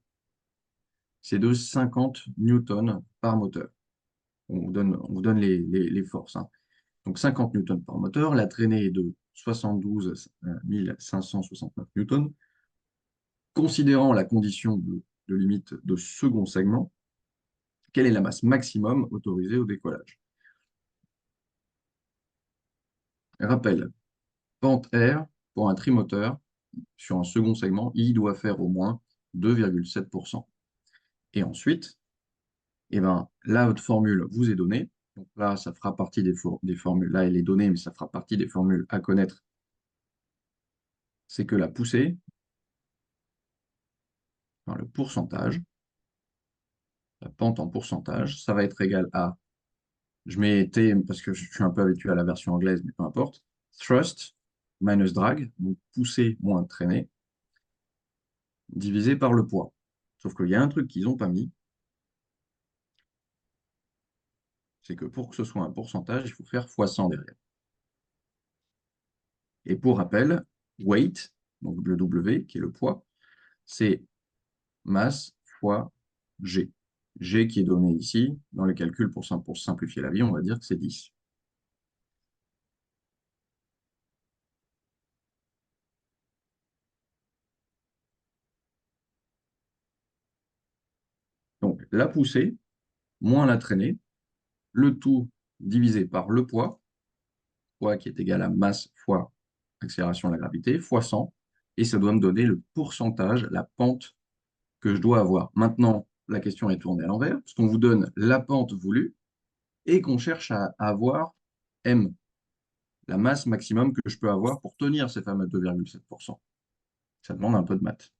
c'est de 50 newtons par moteur. On vous donne les forces, hein. Donc 50 newtons par moteur, la traînée est de 72 569 newtons. Considérant la condition de limite de second segment, quelle est la masse maximum autorisée au décollage? Rappel, pente R pour un trimoteur sur un second segment, il doit faire au moins 2,7%. Et ensuite, eh ben, là, votre formule vous est donnée. Donc là, ça fera partie des formules. Là, elle est donnée, mais ça fera partie des formules à connaître. C'est que la poussée, enfin, le pourcentage, la pente en pourcentage, ça va être égal à, je mets T parce que je suis un peu habitué à la version anglaise, mais peu importe, thrust minus drag, donc poussée moins traînée, divisé par le poids. Sauf qu'il y a un truc qu'ils n'ont pas mis, c'est que pour que ce soit un pourcentage, il faut faire fois 100 derrière. Et pour rappel, weight, donc le W, qui est le poids, c'est masse fois G. G qui est donné ici, dans les calculs pour simplifier la vie, on va dire que c'est 10. Donc la poussée, moins la traînée, le tout divisé par le poids qui est égal à masse fois accélération de la gravité, fois 100, et ça doit me donner le pourcentage, la pente que je dois avoir. Maintenant, la question est tournée à l'envers, parce qu'on vous donne la pente voulue et qu'on cherche à avoir M, la masse maximum que je peux avoir pour tenir ces fameux 2,7%. Ça demande un peu de maths.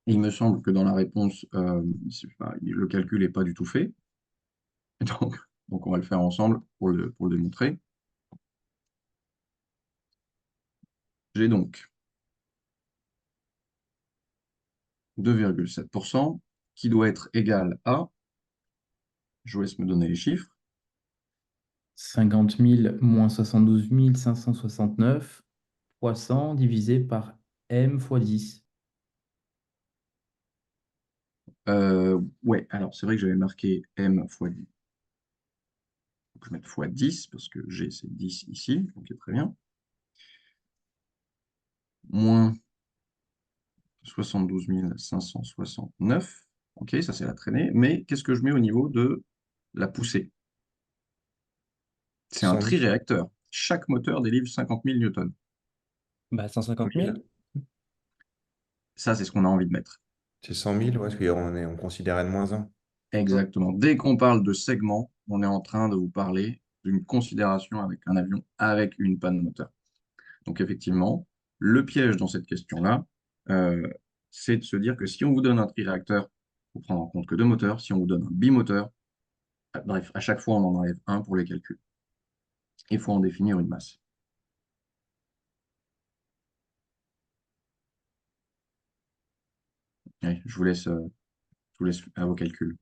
Il me semble que dans la réponse, le calcul n'est pas du tout fait. Donc, on va le faire ensemble pour le démontrer. J'ai donc 2,7% qui doit être égal à, je vous laisse me donner les chiffres, 50 000 moins 72 569 fois 100 divisé par M fois 10. Ouais, alors c'est vrai que j'avais marqué M fois 10. Donc je vais mettre fois 10 parce que G c'est 10 ici, ok très bien. Moins 72 569, ok ça c'est la traînée, mais qu'est-ce que je mets au niveau de la poussée? C'est un 100 000. triréacteur. Chaque moteur délivre 50 000 newtons. Bah, 150 000. Ça c'est ce qu'on a envie de mettre. C'est 100 000, ouais, parce on considère N-1. Exactement. Dès qu'on parle de segment, on est en train de vous parler d'une considération avec un avion avec une panne moteur. Donc effectivement, le piège dans cette question-là, euh, c'est de se dire que si on vous donne un triréacteur, il faut prendre en compte que deux moteurs. Si on vous donne un bimoteur, bref, à chaque fois, on en enlève un pour les calculs. Il faut en définir une masse. Allez, je vous laisse à vos calculs.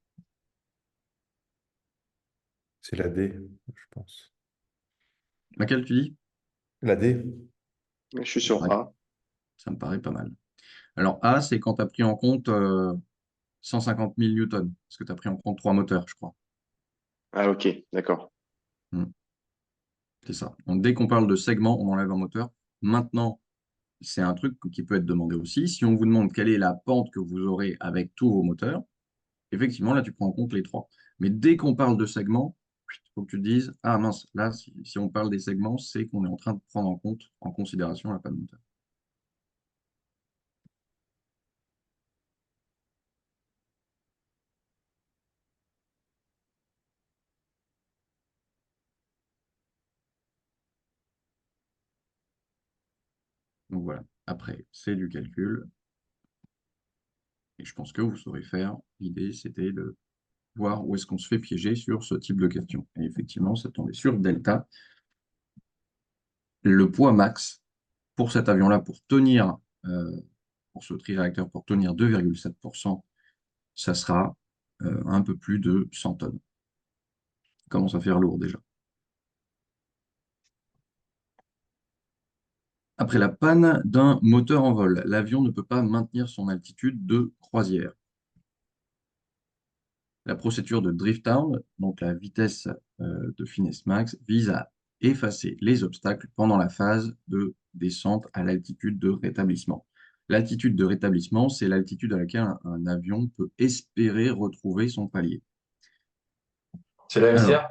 C'est la D, je pense. Laquelle tu dis? La D? Je suis sur Ouais, A. ça me paraît pas mal. Alors A, c'est quand tu as pris en compte 150 000 newtons, parce que tu as pris en compte trois moteurs, je crois. Ah, ok, d'accord. Hmm, c'est ça. Donc dès qu'on parle de segment, on enlève un moteur. Maintenant, c'est un truc qui peut être demandé aussi. Si on vous demande quelle est la pente que vous aurez avec tous vos moteurs, effectivement, là, tu prends en compte les trois. Mais dès qu'on parle de segments, il faut que tu te dises, ah mince, là, si on parle des segments, c'est qu'on est en train de prendre en compte, en considération la panne moteur. Donc voilà. Après, c'est du calcul. Et je pense que vous saurez faire. L'idée, c'était de voir où est-ce qu'on se fait piéger sur ce type de question. Et effectivement, ça tombait sur delta. Le poids max pour cet avion-là, pour tenir, pour ce triréacteur, pour tenir 2,7%, ça sera un peu plus de 100 tonnes. Commence à faire lourd déjà. Après la panne d'un moteur en vol, l'avion ne peut pas maintenir son altitude de croisière. La procédure de drift down, donc la vitesse de finesse max, vise à effacer les obstacles pendant la phase de descente à l'altitude de rétablissement. L'altitude de rétablissement, c'est l'altitude à laquelle un avion peut espérer retrouver son palier. C'est la Alors, MCA?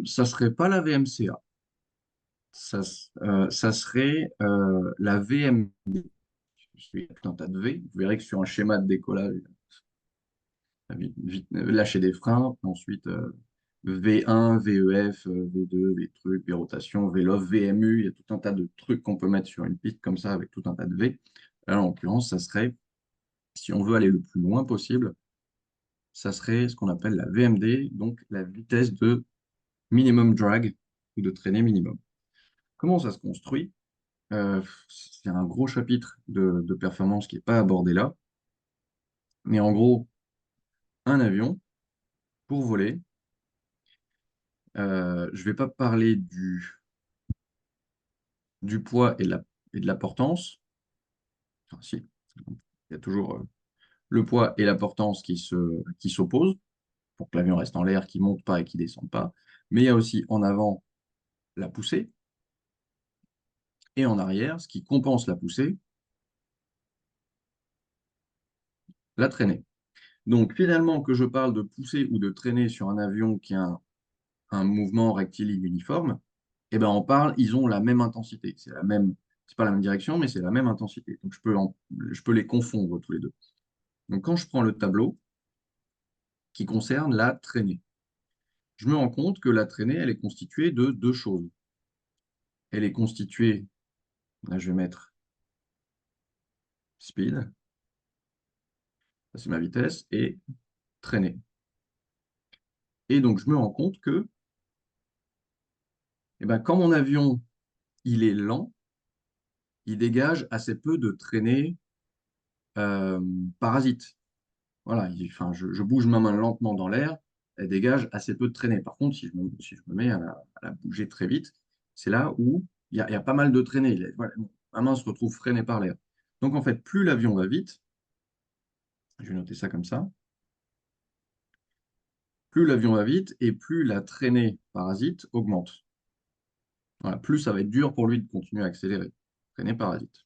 ça serait pas la VMCA, ça serait la VMD. Il y a tout un tas de V. Vous verrez que sur un schéma de décollage, lâcher des freins, ensuite V1, VEF, V2, V trucs, V rotation, VLOF, VMU, il y a tout un tas de trucs qu'on peut mettre sur une piste comme ça avec tout un tas de V. Alors, en l'occurrence, ça serait, si on veut aller le plus loin possible, ça serait ce qu'on appelle la VMD, donc la vitesse de minimum drag ou de traînée minimum. Comment ça se construit? C'est un gros chapitre de performance qui n'est pas abordé là. Mais en gros, un avion, pour voler, je ne vais pas parler du poids et de la portance. Enfin, si, il y a toujours le poids et la portance qui s'opposent pour que l'avion reste en l'air, qui ne monte pas et qui ne descende pas. Mais il y a aussi en avant la poussée et en arrière, ce qui compense la poussée, la traînée. Donc finalement, que je parle de poussée ou de traîner sur un avion qui a un mouvement rectiligne uniforme, eh ben ils ont la même intensité. C'est pas la même direction, mais c'est la même intensité. Donc je peux les confondre tous les deux. Donc quand je prends le tableau qui concerne la traînée, je me rends compte que la traînée, elle est constituée de deux choses. Elle est constituée, là je vais mettre speed, ça c'est ma vitesse, et traînée. Et donc je me rends compte que eh ben, quand mon avion il est lent, il dégage assez peu de traînée euh, parasite. Voilà, enfin, je bouge ma main lentement dans l'air, elle dégage assez peu de traînée. Par contre, si je me mets à la bouger très vite, c'est là où il y a pas mal de traînée. Voilà, ma main se retrouve freinée par l'air. Donc en fait, plus l'avion va vite, je vais noter ça comme ça, plus l'avion va vite et plus la traînée parasite augmente. Voilà, plus ça va être dur pour lui de continuer à accélérer. Traînée parasite.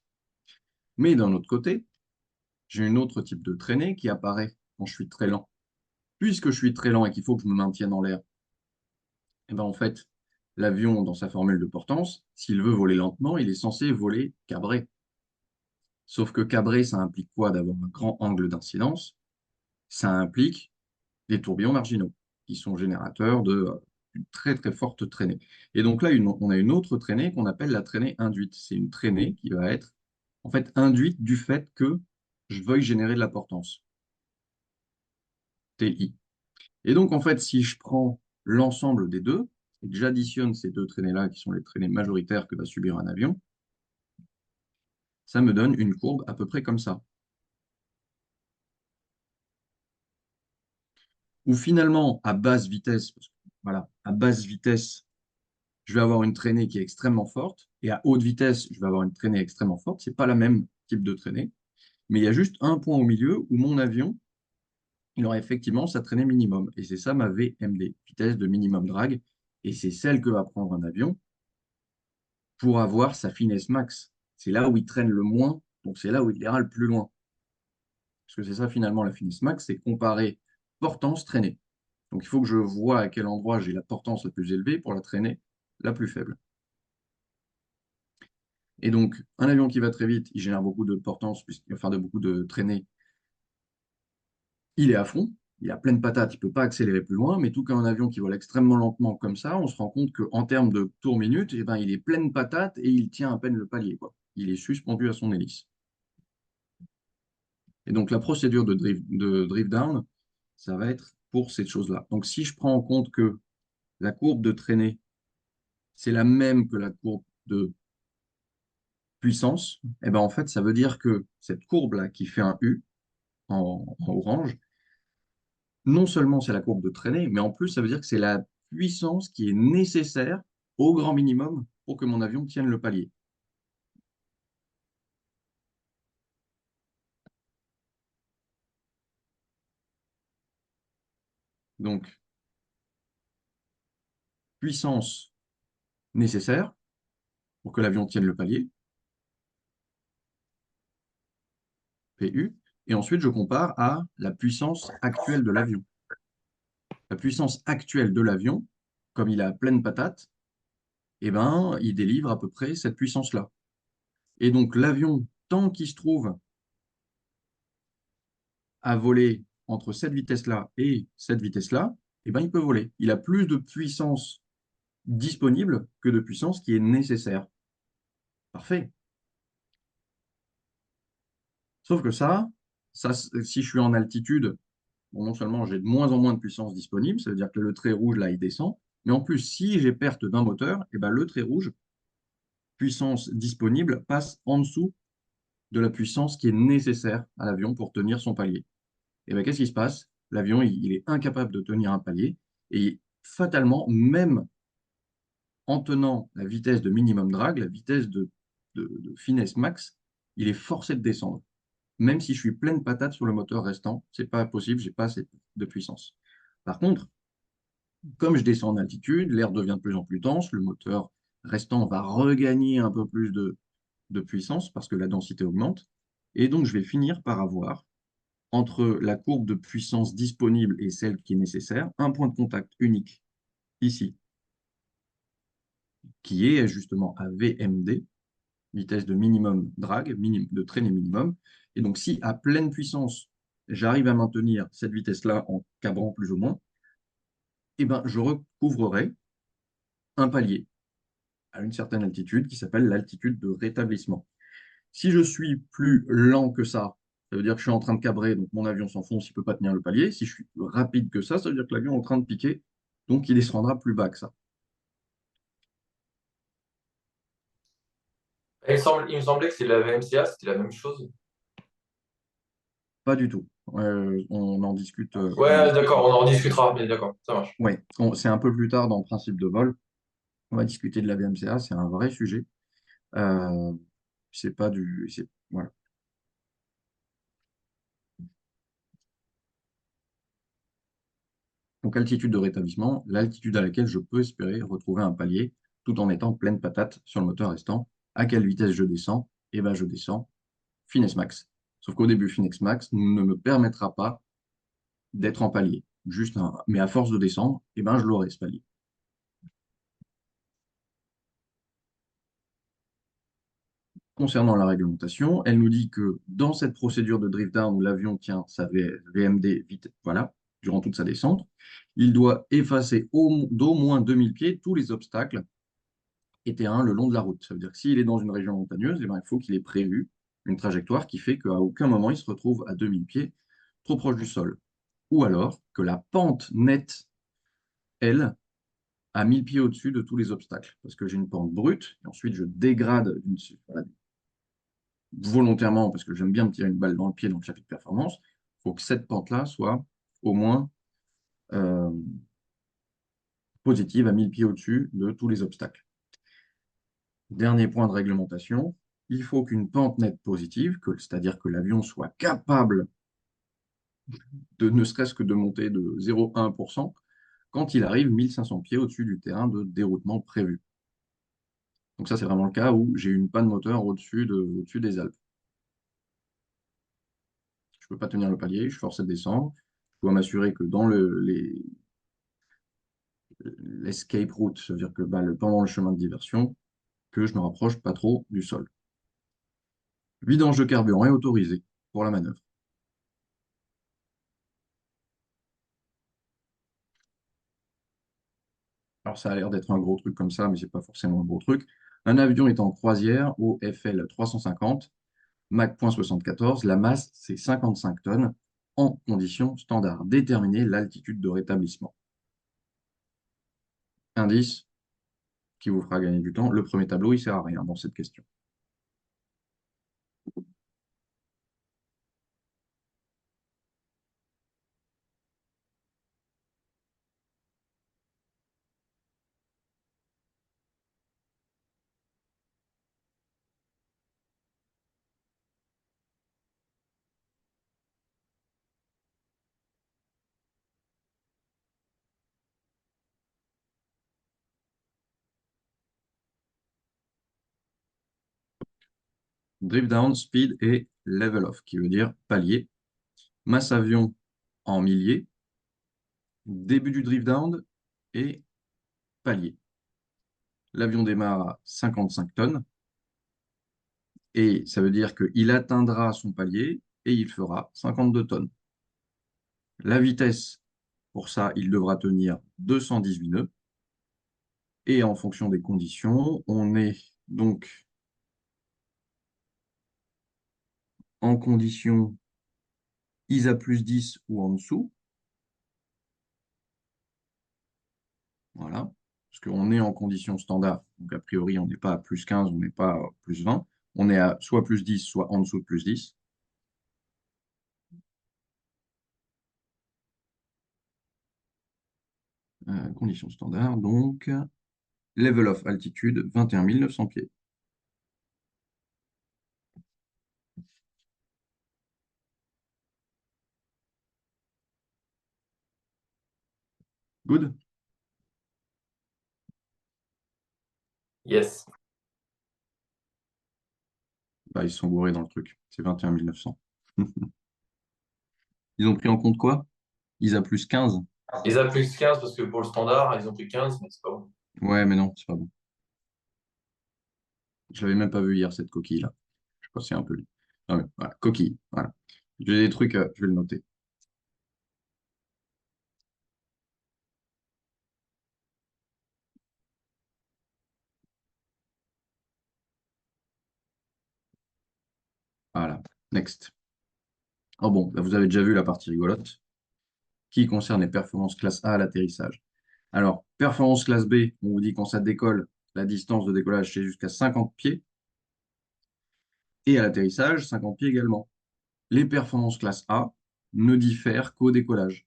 Mais d'un autre côté, j'ai un autre type de traînée qui apparaît quand je suis très lent. Puisque je suis très lent et qu'il faut que je me maintienne en l'air, eh ben en fait, l'avion, dans sa formule de portance, s'il veut voler lentement, il est censé voler cabré. Sauf que cabré, ça implique quoi d'avoir un grand angle d'incidence? Ça implique des tourbillons marginaux, qui sont générateurs d'une très très forte traînée. Et donc là, on a une autre traînée qu'on appelle la traînée induite. C'est une traînée qui va être en fait induite du fait que je veuille générer de la portance, TI. Et donc, en fait, si je prends l'ensemble des deux, et que j'additionne ces deux traînées-là, qui sont les traînées majoritaires que va subir un avion, ça me donne une courbe à peu près comme ça. Où finalement, à basse vitesse, parce que, voilà, à basse vitesse, je vais avoir une traînée qui est extrêmement forte, et à haute vitesse, je vais avoir une traînée extrêmement forte. Ce n'est pas la même type de traînée, mais il y a juste un point au milieu où mon avion, il aura effectivement sa traînée minimum. Et c'est ça ma VMD, vitesse de minimum drag. Et c'est celle que va prendre un avion pour avoir sa finesse max. C'est là où il traîne le moins, donc c'est là où il ira le plus loin. Parce que c'est ça finalement la finesse max, c'est comparer portance traînée. Donc il faut que je vois à quel endroit j'ai la portance la plus élevée pour la traînée la plus faible. Et donc un avion qui va très vite, il génère beaucoup de portance, enfin de beaucoup de traînée. Il est à fond, il a pleine patate, il ne peut pas accélérer plus loin, mais tout qu'un avion qui vole extrêmement lentement comme ça, on se rend compte qu'en termes de tours minutes, eh ben, il est pleine patate et il tient à peine le palier, quoi. Il est suspendu à son hélice. Et donc la procédure de drift down, ça va être pour cette chose-là. Donc si je prends en compte que la courbe de traînée, c'est la même que la courbe de puissance, eh ben, en fait, ça veut dire que cette courbe-là qui fait un U en orange, non seulement c'est la courbe de traînée, mais en plus, ça veut dire que c'est la puissance qui est nécessaire au grand minimum pour que mon avion tienne le palier. Donc, puissance nécessaire pour que l'avion tienne le palier, PU, et ensuite je compare à la puissance actuelle de l'avion. La puissance actuelle de l'avion, comme il a pleine patate, eh ben, il délivre à peu près cette puissance-là. Et donc l'avion, tant qu'il se trouve à voler entre cette vitesse-là et cette vitesse-là, eh ben, il peut voler. Il a plus de puissance disponible que de puissance qui est nécessaire. Parfait. Sauf que si je suis en altitude, bon, non seulement j'ai de moins en moins de puissance disponible, ça veut dire que le trait rouge, là, il descend, mais en plus, si j'ai perte d'un moteur, eh ben, le trait rouge, puissance disponible, passe en dessous de la puissance qui est nécessaire à l'avion pour tenir son palier. Et bien, qu'est-ce qui se passe? L'avion, il est incapable de tenir un palier et fatalement, même en tenant la vitesse de minimum drag, la vitesse de finesse max, il est forcé de descendre. même si je suis pleine patate sur le moteur restant, c'est pas possible, j'ai pas assez de puissance. Par contre, comme je descends en altitude, l'air devient de plus en plus dense, le moteur restant va regagner un peu plus de puissance parce que la densité augmente. Et donc, je vais finir par avoir, entre la courbe de puissance disponible et celle qui est nécessaire, un point de contact unique ici, qui est justement à VMD, vitesse de minimum drag, de traînée minimum. Et donc, si à pleine puissance, j'arrive à maintenir cette vitesse-là en cabrant plus ou moins, eh ben, je recouvrerai un palier à une certaine altitude qui s'appelle l'altitude de rétablissement. Si je suis plus lent que ça veut dire que je suis en train de cabrer, donc mon avion s'enfonce, il ne peut pas tenir le palier. Si je suis plus rapide que ça veut dire que l'avion est en train de piquer, donc il descendra plus bas que ça. Il me semblait que c'est la VMCA, c'était la même chose. Pas du tout. On en discute. Ouais, d'accord, on en rediscutera, mais d'accord, ça marche. Ouais, c'est un peu plus tard dans le principe de vol. On va discuter de la VMCA, c'est un vrai sujet. Euh, c'est pas du. Voilà. Donc, altitude de rétablissement, l'altitude à laquelle je peux espérer retrouver un palier tout en étant pleine patate sur le moteur restant. À quelle vitesse je descends? Eh ben, je descends finesse max. Sauf qu'au début, finesse max ne me permettra pas d'être en palier. Mais à force de descendre, eh ben, je l'aurai ce palier. Concernant la réglementation, elle nous dit que dans cette procédure de drift down où l'avion tient sa VMD vite, voilà, durant toute sa descente, il doit effacer d'au moins 2000 pieds tous les obstacles et terrains le long de la route. Ça veut dire que s'il est dans une région montagneuse, eh ben, il faut qu'il ait prévu une trajectoire qui fait qu'à aucun moment il se retrouve à 2000 pieds trop proche du sol. Ou alors que la pente nette, elle, à 1000 pieds au-dessus de tous les obstacles. Parce que j'ai une pente brute, et ensuite je dégrade voilà, volontairement, parce que j'aime bien me tirer une balle dans le pied dans le chapitre performance, il faut que cette pente-là soit au moins euh, positive à 1000 pieds au-dessus de tous les obstacles. Dernier point de réglementation, il faut qu'une pente nette positive, c'est-à-dire que l'avion soit capable de ne serait-ce que de monter de 0,1% quand il arrive 1500 pieds au-dessus du terrain de déroutement prévu. Donc ça, c'est vraiment le cas où j'ai une panne moteur au-dessus des Alpes. Je ne peux pas tenir le palier, je suis forcé de descendre. Je dois m'assurer que dans l'escape route, ça veut dire que pendant le chemin de diversion, que je ne me rapproche pas trop du sol. Vidange de carburant est autorisé pour la manœuvre. Alors ça a l'air d'être un gros truc comme ça, mais ce n'est pas forcément un gros truc. Un avion est en croisière au FL 350, Mach 0.74, la masse c'est 55 tonnes, en conditions standards. Déterminer l'altitude de rétablissement. Indice qui vous fera gagner du temps. Le premier tableau, il ne sert à rien dans cette question. Drift down, speed et level off, qui veut dire palier. Masse avion en milliers, début du drift down et palier. L'avion démarre à 55 tonnes et ça veut dire qu'il atteindra son palier et il fera 52 tonnes. La vitesse, pour ça, il devra tenir 218 nœuds et en fonction des conditions, on est donc en condition ISA plus 10 ou en dessous. Voilà. Parce qu'on est en condition standard. Donc, a priori, on n'est pas à plus 15, on n'est pas à plus 20. On est à soit plus 10, soit en dessous de plus 10. Condition standard, donc level of altitude, 21 900 pieds. Good? Yes. Bah, ils se sont gourés dans le truc. C'est 21 900. Ils ont pris en compte quoi? ISA plus 15? Ils ont plus 15 parce que pour le standard, ils ont pris 15, mais c'est pas bon. Ouais, mais non, c'est pas bon. Je l'avais même pas vu hier, cette coquille-là. Je sais pas si c'est un peu... Non, mais voilà, coquille, voilà. J'ai des trucs, je vais le noter. Voilà, next. Oh bon, là, vous avez déjà vu la partie rigolote qui concerne les performances classe A à l'atterrissage. Alors, performance classe B, on vous dit quand ça décolle, la distance de décollage, c'est jusqu'à 50 pieds. Et à l'atterrissage, 50 pieds également. Les performances classe A ne diffèrent qu'au décollage.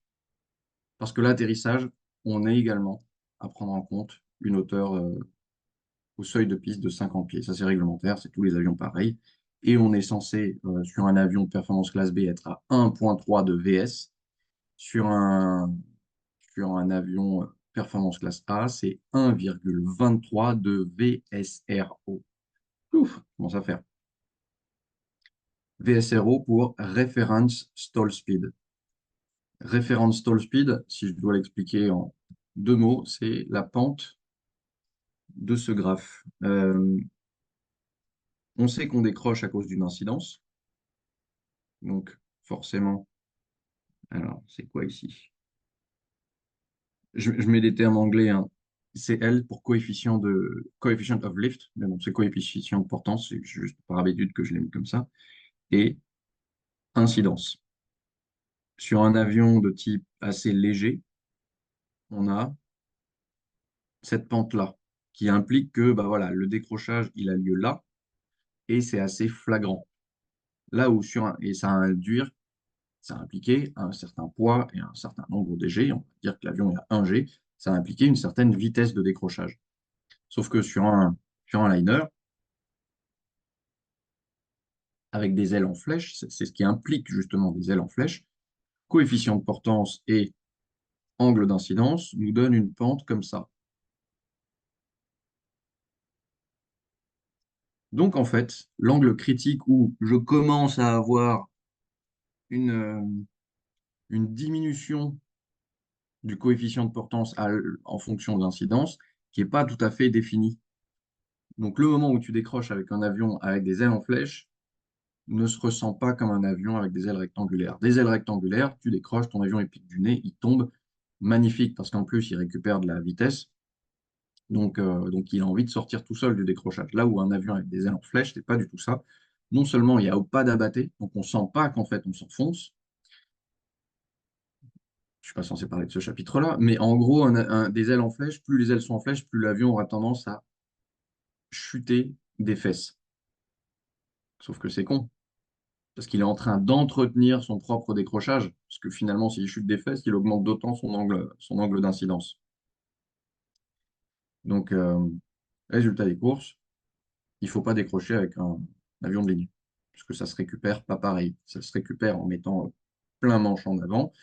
Parce que l'atterrissage, on est également à prendre en compte une hauteur au seuil de piste de 50 pieds. Ça, c'est réglementaire, c'est tous les avions pareils. Et on est censé, sur un avion de performance classe B, être à 1,3 de VS. Sur un avion performance classe A, c'est 1,23 de VSRO. Ouf, comment ça faire? VSRO pour Reference Stall Speed. Reference Stall Speed, si je dois l'expliquer en 2 mots, c'est la pente de ce graphe. On sait qu'on décroche à cause d'une incidence. Donc, forcément, alors, c'est quoi ici? Je mets des termes anglais, hein. C'est L pour coefficient of lift, mais bon, c'est coefficient de portance, c'est juste par habitude que je l'ai mis comme ça, et incidence. Sur un avion de type assez léger, on a cette pente-là, qui implique que bah voilà, le décrochage, il a lieu là, et c'est assez flagrant. Là où et ça a impliqué un certain poids et un certain nombre de G, on va dire que l'avion est à 1 G, ça a impliqué une certaine vitesse de décrochage. Sauf que sur un liner, avec des ailes en flèche, c'est ce qui implique justement des ailes en flèche, coefficient de portance et angle d'incidence nous donne une pente comme ça. Donc en fait, l'angle critique où je commence à avoir une diminution du coefficient de portance en fonction de l'incidence qui n'est pas tout à fait définie. Donc le moment où tu décroches avec un avion avec des ailes en flèche ne se ressent pas comme un avion avec des ailes rectangulaires. Des ailes rectangulaires, tu décroches, ton avion il pique du nez, il tombe, magnifique, parce qu'en plus il récupère de la vitesse, donc il a envie de sortir tout seul du décrochage. Là où un avion avec des ailes en flèche, c'est pas du tout ça. Non seulement il n'y a pas d'abatté, donc on ne sent pas qu'en fait on s'enfonce. Je ne suis pas censé parler de ce chapitre-là, mais en gros, des ailes en flèche, plus les ailes sont en flèche, plus l'avion aura tendance à chuter des fesses. Sauf que c'est con, parce qu'il est en train d'entretenir son propre décrochage, parce que finalement, s'il chute des fesses, il augmente d'autant son angle d'incidence. Donc, résultat des courses, il ne faut pas décrocher avec un avion de ligne, parce que ça se récupère pas pareil. Ça se récupère en mettant plein manche en avant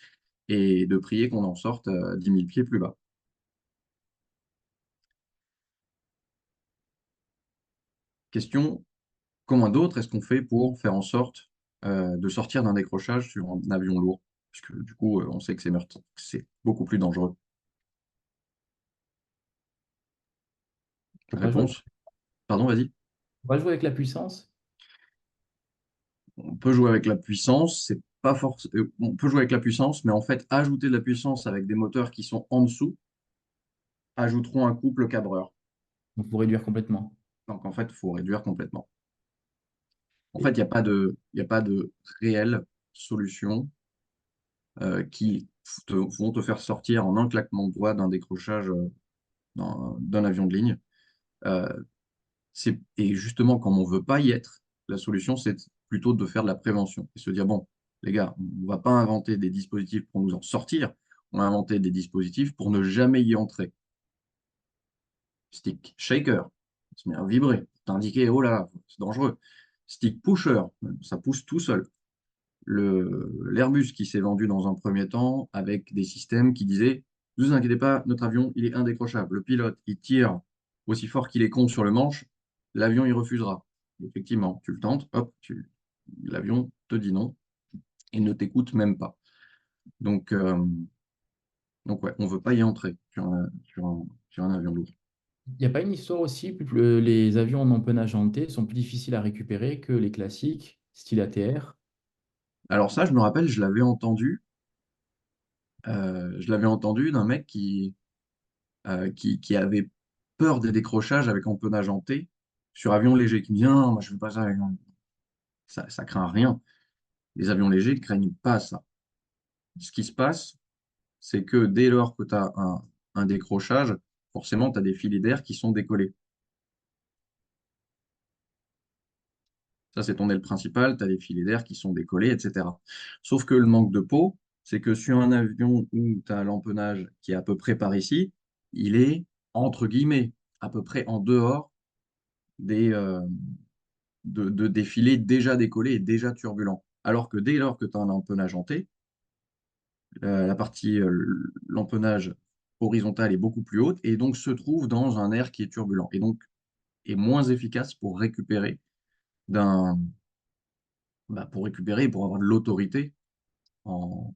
et de prier qu'on en sorte 10 000 pieds plus bas. Question, comment d'autres est-ce qu'on fait pour faire en sorte de sortir d'un décrochage sur un avion lourd? Puisque du coup, on sait que c'est beaucoup plus dangereux. On va jouer, Réponse? Pardon, vas-y. on va jouer avec la puissance. On peut jouer avec la puissance, c'est pas on peut jouer avec la puissance, mais en fait, ajouter de la puissance avec des moteurs qui sont en dessous ajouteront un couple cabreur. Donc, pour réduire complètement. Donc en fait, il faut réduire complètement. En fait, Et il y a pas de réelle solution qui vont te faire sortir en un claquement de doigts d'un décrochage d'un avion de ligne. Euh, et justement, comme on ne veut pas y être, la solution, c'est plutôt de faire de la prévention et se dire, bon, les gars, on ne va pas inventer des dispositifs pour nous en sortir, on va inventer des dispositifs pour ne jamais y entrer. Stick shaker, se met à vibrer, pour t'indiquer, oh là là, c'est dangereux. Stick pusher, ça pousse tout seul. L'Airbus qui s'est vendu dans un premier temps avec des systèmes qui disaient Ne vous inquiétez pas, notre avion, il est indécrochable. Le pilote, il tire aussi fort qu'il est con sur le manche, l'avion, il refusera. Effectivement, tu le tentes, hop, l'avion te dit non et ne t'écoute même pas. Donc, ouais, on ne veut pas y entrer sur un avion lourd. Il n'y a pas une histoire aussi, les avions en empennage hanté sont plus difficiles à récupérer que les classiques, style ATR. Alors ça, je me rappelle, je l'avais entendu d'un mec qui avait peur des décrochages avec empennage hanté sur avion léger, qui me dit, non, moi je ne fais pas ça, ça craint rien. Les avions légers ne craignent pas ça. Ce qui se passe, c'est que dès lors que tu as un décrochage, forcément, tu as des filets d'air qui sont décollés. Ça, c'est ton aile principale, tu as des filets d'air qui sont décollés, etc. Sauf que le manque de peau, c'est que sur un avion où tu as l'empennage qui est à peu près par ici, il est, entre guillemets, à peu près en dehors des, des filets déjà décollés et déjà turbulents. Alors que dès lors que tu as un empennage hanté, la partie, l'empennage horizontal est beaucoup plus haute et donc se trouve dans un air qui est turbulent et donc est moins efficace pour récupérer d'un, pour récupérer, pour avoir de l'autorité en,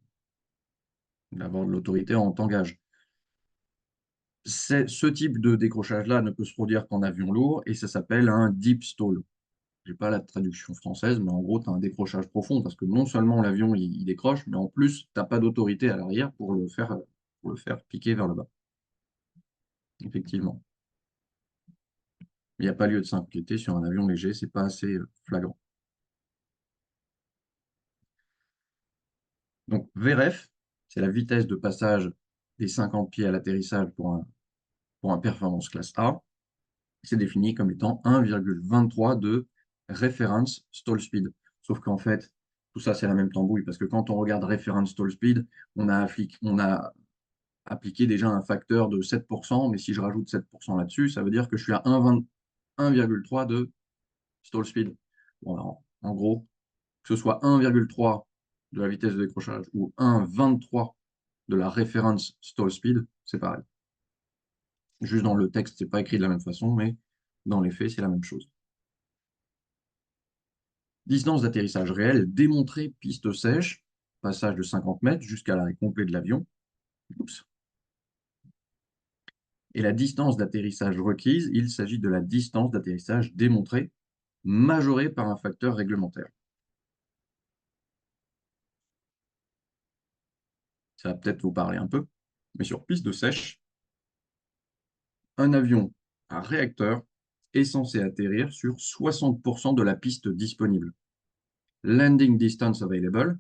d'avoir de l'autorité en tangage. Ce type de décrochage-là ne peut se produire qu'en avion lourd et ça s'appelle un deep stall. Je n'ai pas la traduction française, mais en gros, tu as un décrochage profond parce que non seulement l'avion il décroche, mais en plus, tu n'as pas d'autorité à l'arrière pour le faire piquer vers le bas. Effectivement. Il n'y a pas lieu de s'inquiéter sur un avion léger, c'est pas assez flagrant. Donc, VREF, c'est la vitesse de passage des 50 pieds à l'atterrissage pour un performance classe A. C'est défini comme étant 1,23 de reference stall speed. Sauf qu'en fait, tout ça, c'est la même tambouille, parce que quand on regarde reference stall speed, on a appliqué déjà un facteur de 7%, mais si je rajoute 7% là-dessus, ça veut dire que je suis à 1,3 de stall speed. Bon, alors, en gros, que ce soit 1,3 de la vitesse de décrochage ou 1,23 de la reference stall speed, c'est pareil. Juste dans le texte, c'est pas écrit de la même façon, mais dans les faits, c'est la même chose. Distance d'atterrissage réelle démontrée piste sèche, passage de 50 mètres jusqu'à l'arrêt complet de l'avion. Oups. Et la distance d'atterrissage requise, il s'agit de la distance d'atterrissage démontrée, majorée par un facteur réglementaire. Ça va peut-être vous parler un peu, mais sur piste sèche, un avion à réacteur est censé atterrir sur 60% de la piste disponible. Landing distance available,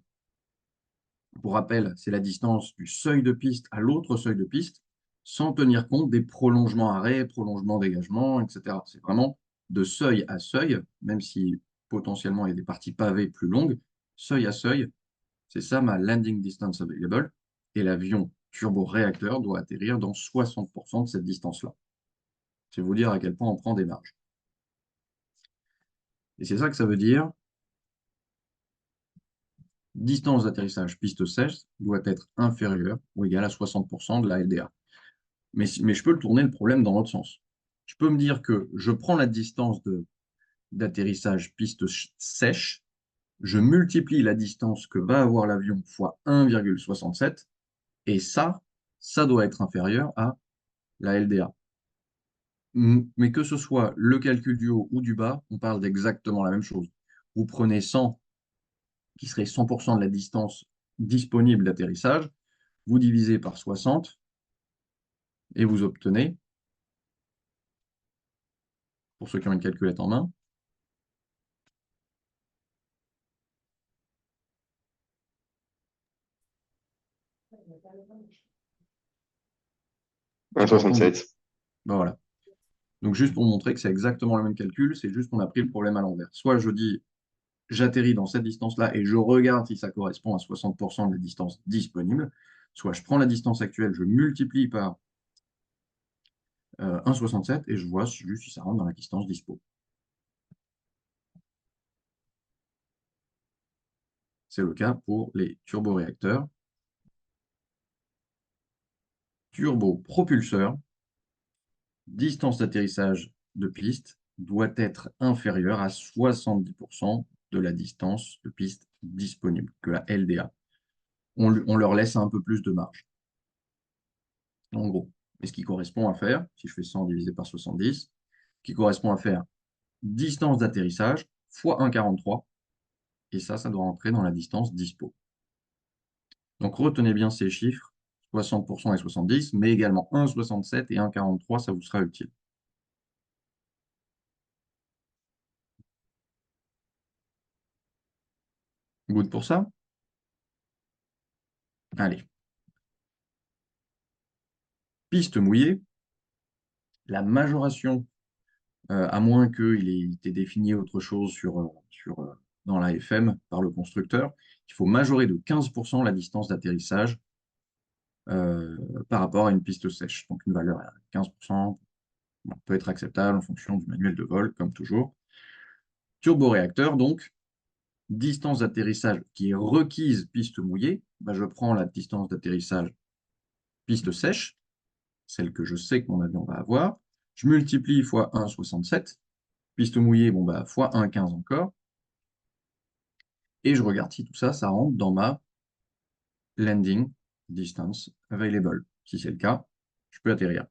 pour rappel, c'est la distance du seuil de piste à l'autre seuil de piste, sans tenir compte des prolongements arrêts, prolongements dégagement, etc. C'est vraiment de seuil à seuil, même si potentiellement il y a des parties pavées plus longues, seuil à seuil, c'est ça ma landing distance available, et l'avion turbo-réacteur doit atterrir dans 60% de cette distance-là. C'est vous dire à quel point on prend des marges. Et c'est ça que ça veut dire. Distance d'atterrissage piste sèche doit être inférieure ou égale à 60% de la LDA. Mais je peux le tourner le problème dans l'autre sens. Je peux me dire que je prends la distance d'atterrissage piste sèche, je multiplie la distance que va avoir l'avion fois 1,67, et ça doit être inférieur à la LDA. Mais que ce soit le calcul du haut ou du bas, on parle d'exactement la même chose. Vous prenez 100, qui serait 100% de la distance disponible d'atterrissage, vous divisez par 60, et vous obtenez, pour ceux qui ont une calculette en main, je sais pas pourquoi 1,67. ben voilà. Donc juste pour montrer que c'est exactement le même calcul, c'est juste qu'on a pris le problème à l'envers. Soit je dis j'atterris dans cette distance-là et je regarde si ça correspond à 60% de la distance disponible, soit je prends la distance actuelle, je multiplie par 1,67 et je vois juste si ça rentre dans la distance dispo. C'est le cas pour les turboréacteurs. turbopropulseur, distance d'atterrissage de piste doit être inférieure à 70% de la distance de piste disponible, que la LDA. On leur laisse un peu plus de marge. En gros, et ce qui correspond à faire, si je fais 100 divisé par 70, qui correspond à faire distance d'atterrissage fois 1,43, et ça doit rentrer dans la distance dispo. Donc retenez bien ces chiffres, 60% et 70, mais également 1,67 et 1,43, ça vous sera utile. Good pour ça? Allez. Piste mouillée, la majoration, à moins qu'il ait été défini autre chose dans la FM par le constructeur, il faut majorer de 15% la distance d'atterrissage par rapport à une piste sèche. Donc une valeur à 15% peut être acceptable en fonction du manuel de vol, comme toujours. Turboréacteur, donc, distance d'atterrissage qui est requise piste mouillée, je prends la distance d'atterrissage piste sèche, celle que je sais que mon avion va avoir, je multiplie fois 1,67, piste mouillée, fois 1,15 encore, et je regarde si tout ça, ça rentre dans ma landing distance available. Si c'est le cas, je peux atterrir.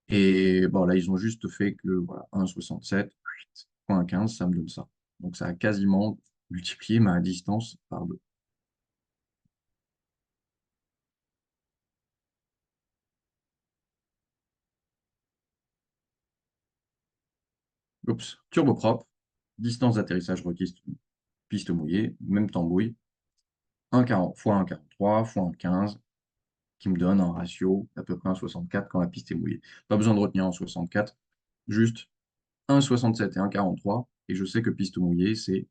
Et bon, là, ils ont juste fait que voilà, 1,67 fois 1,15, ça me donne ça. Donc, ça a quasiment multiplié ma distance par 2. Oups, turboprop, distance d'atterrissage requise, piste mouillée, même tambouille, 1,40 fois 1,43 fois 1,15, qui me donne un ratio d'à peu près 1,64 quand la piste est mouillée. Pas besoin de retenir 1,64, juste 1,67 et 1,43, et je sais que piste mouillée, c'est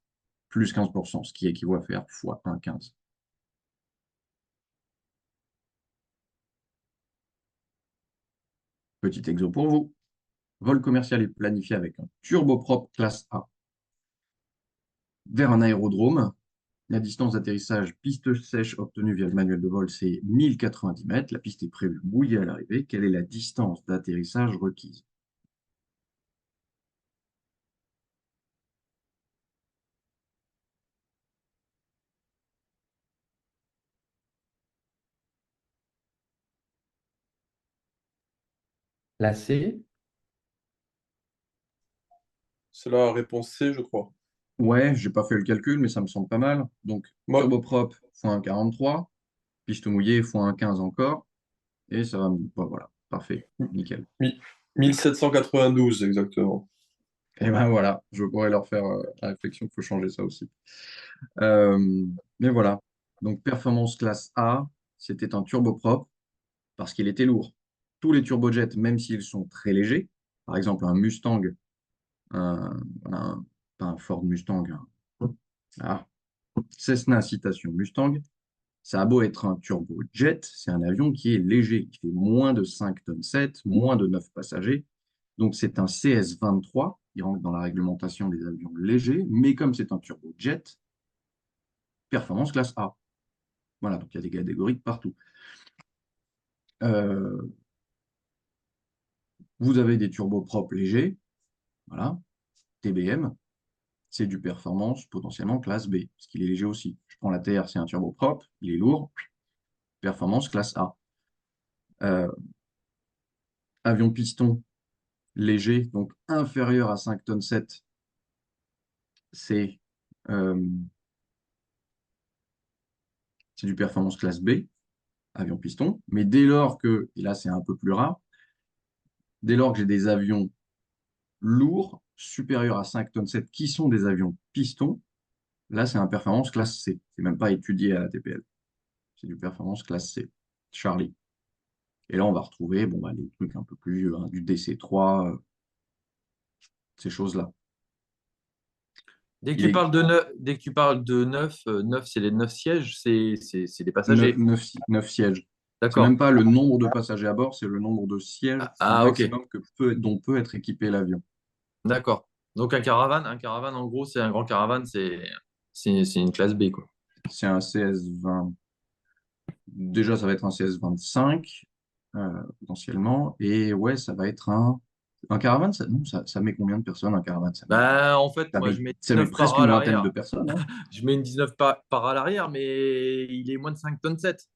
plus 15%, ce qui équivaut à faire fois 1,15. Petit exo pour vous. Vol commercial est planifié avec un turboprop classe A vers un aérodrome. La distance d'atterrissage piste sèche obtenue via le manuel de vol, c'est 1090 mètres. La piste est prévue mouillée à l'arrivée. Quelle est la distance d'atterrissage requise? La C, C'est la réponse C, je crois. Ouais, j'ai pas fait le calcul, mais ça me semble pas mal. Donc, Moi, turboprop fois 1,43, piste mouillée fois 1,15 encore, et ça va voilà, parfait, nickel. 1792 exactement. Et ben voilà, je pourrais leur faire la réflexion qu'il faut changer ça aussi. Euh, mais voilà, donc performance classe A, c'était un turboprop parce qu'il était lourd. Tous les turbojets, même s'ils sont très légers, par exemple un Mustang, un, pas un Ford Mustang, ah, Cessna citation Mustang, ça a beau être un turbojet, c'est un avion qui est léger, qui fait moins de 5 tonnes 7, moins de 9 passagers. Donc c'est un CS-23, il rentre dans la réglementation des avions légers, mais comme c'est un turbojet, performance classe A. Voilà, donc il y a des catégories de partout. Euh, vous avez des turboprops légers, voilà, TBM, c'est du performance potentiellement classe B, parce qu'il est léger aussi. Je prends la TR, c'est un turboprop, il est lourd, performance classe A. Avion piston léger, donc inférieur à 5 tonnes 7, euh, c'est du performance classe B, avion piston. Mais dès lors que, et là c'est un peu plus rare, dès lors que j'ai des avions lourds supérieurs à 5 tonnes 7 qui sont des avions pistons, là c'est un performance classe C. C'est même pas étudié à la TPL. C'est du performance classe C. Charlie. Et là on va retrouver les trucs un peu plus vieux, hein, du DC-3, ces choses-là. Dès que tu parles de neuf, neuf, c'est les 9 sièges, c'est des passagers. 9 sièges. C'est D'accord. même pas le nombre de passagers à bord, c'est le nombre de sièges Ok. maximum dont peut être équipé l'avion. D'accord. Donc un caravane, en gros, c'est un grand caravane, c'est une classe B, quoi. C'est un CS-20. Déjà, ça va être un CS25, potentiellement. Et ouais, ça va être un caravane. Non, ça met combien de personnes, un caravane? Bah, en fait, Ça moi, met, je mets ça met 19 par presque à une vingtaine de l'arrière. personnes, hein. Je mets une 19 par à l'arrière, mais il est moins de 5 tonnes 7.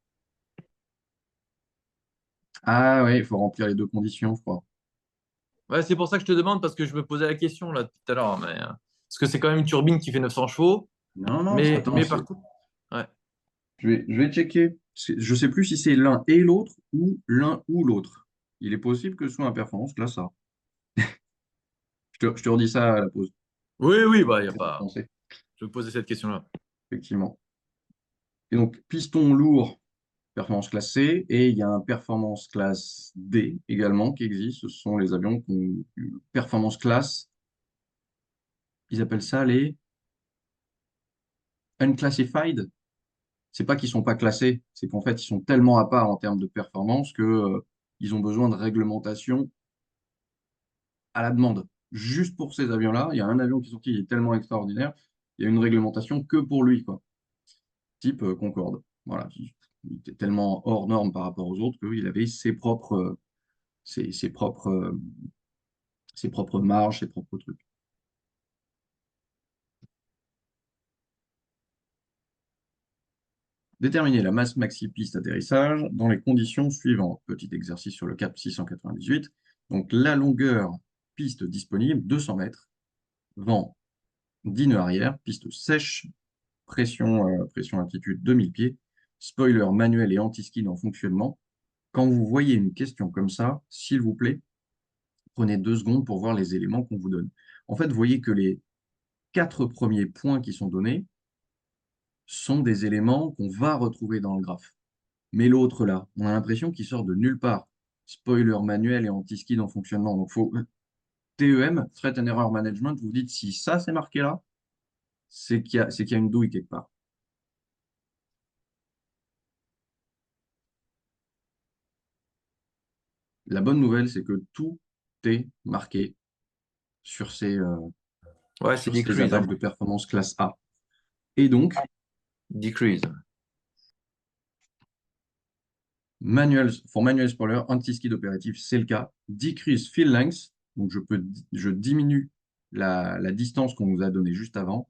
Ah ouais, il faut remplir les deux conditions, je crois. Ouais, c'est pour ça que je te demande, parce que je me posais la question là tout à l'heure. Parce que c'est quand même une turbine qui fait 900 chevaux. Non, non, Mais, attends, mais par contre, ouais. je vais checker. Je sais plus si c'est l'un et l'autre ou l'un ou l'autre. Il est possible que ce soit un performance classe A. Je te redis ça à la pause. Oui, oui, bah, il y a C'est pour pas. penser, Je me posais cette question-là. effectivement. Et donc, piston lourd, performance classe C, et il y a un performance classe D également qui existe. Ce sont les avions qui ont une performance classe, ils appellent ça les unclassified. C'est pas qu'ils sont pas classés, c'est qu'en fait, ils sont tellement à part en termes de performance que, ils ont besoin de réglementation à la demande. Juste pour ces avions-là, il y a un avion qui est sorti, il est tellement extraordinaire, il y a une réglementation que pour lui, quoi. Type Concorde. Voilà. Il était tellement hors norme par rapport aux autres qu'il avait ses propres marges, ses propres trucs. Déterminer la masse maxi piste atterrissage dans les conditions suivantes. Petit exercice sur le cap 698. Donc la longueur piste disponible, 200 mètres. Vent 10 nœuds arrière, piste sèche, pression altitude 2000 pieds, spoiler manuel et anti-skid en fonctionnement. Quand vous voyez une question comme ça, s'il vous plaît, prenez 2 secondes pour voir les éléments qu'on vous donne. En fait, vous voyez que les 4 premiers points qui sont donnés sont des éléments qu'on va retrouver dans le graphe. Mais l'autre là, on a l'impression qu'il sort de nulle part. Spoiler manuel et anti-skid en fonctionnement. Donc, faut TEM, Threat and Error Management, vous dites si ça c'est marqué là, c'est qu'il y a une douille quelque part. La bonne nouvelle, c'est que tout est marqué sur Ouais, c'est sur ces decrease, hein. attaques de performance classe A. Et donc, Decrease. for manual spoiler, anti-skid opératif, c'est le cas. Decrease field length, donc je diminue la distance qu'on nous a donnée juste avant,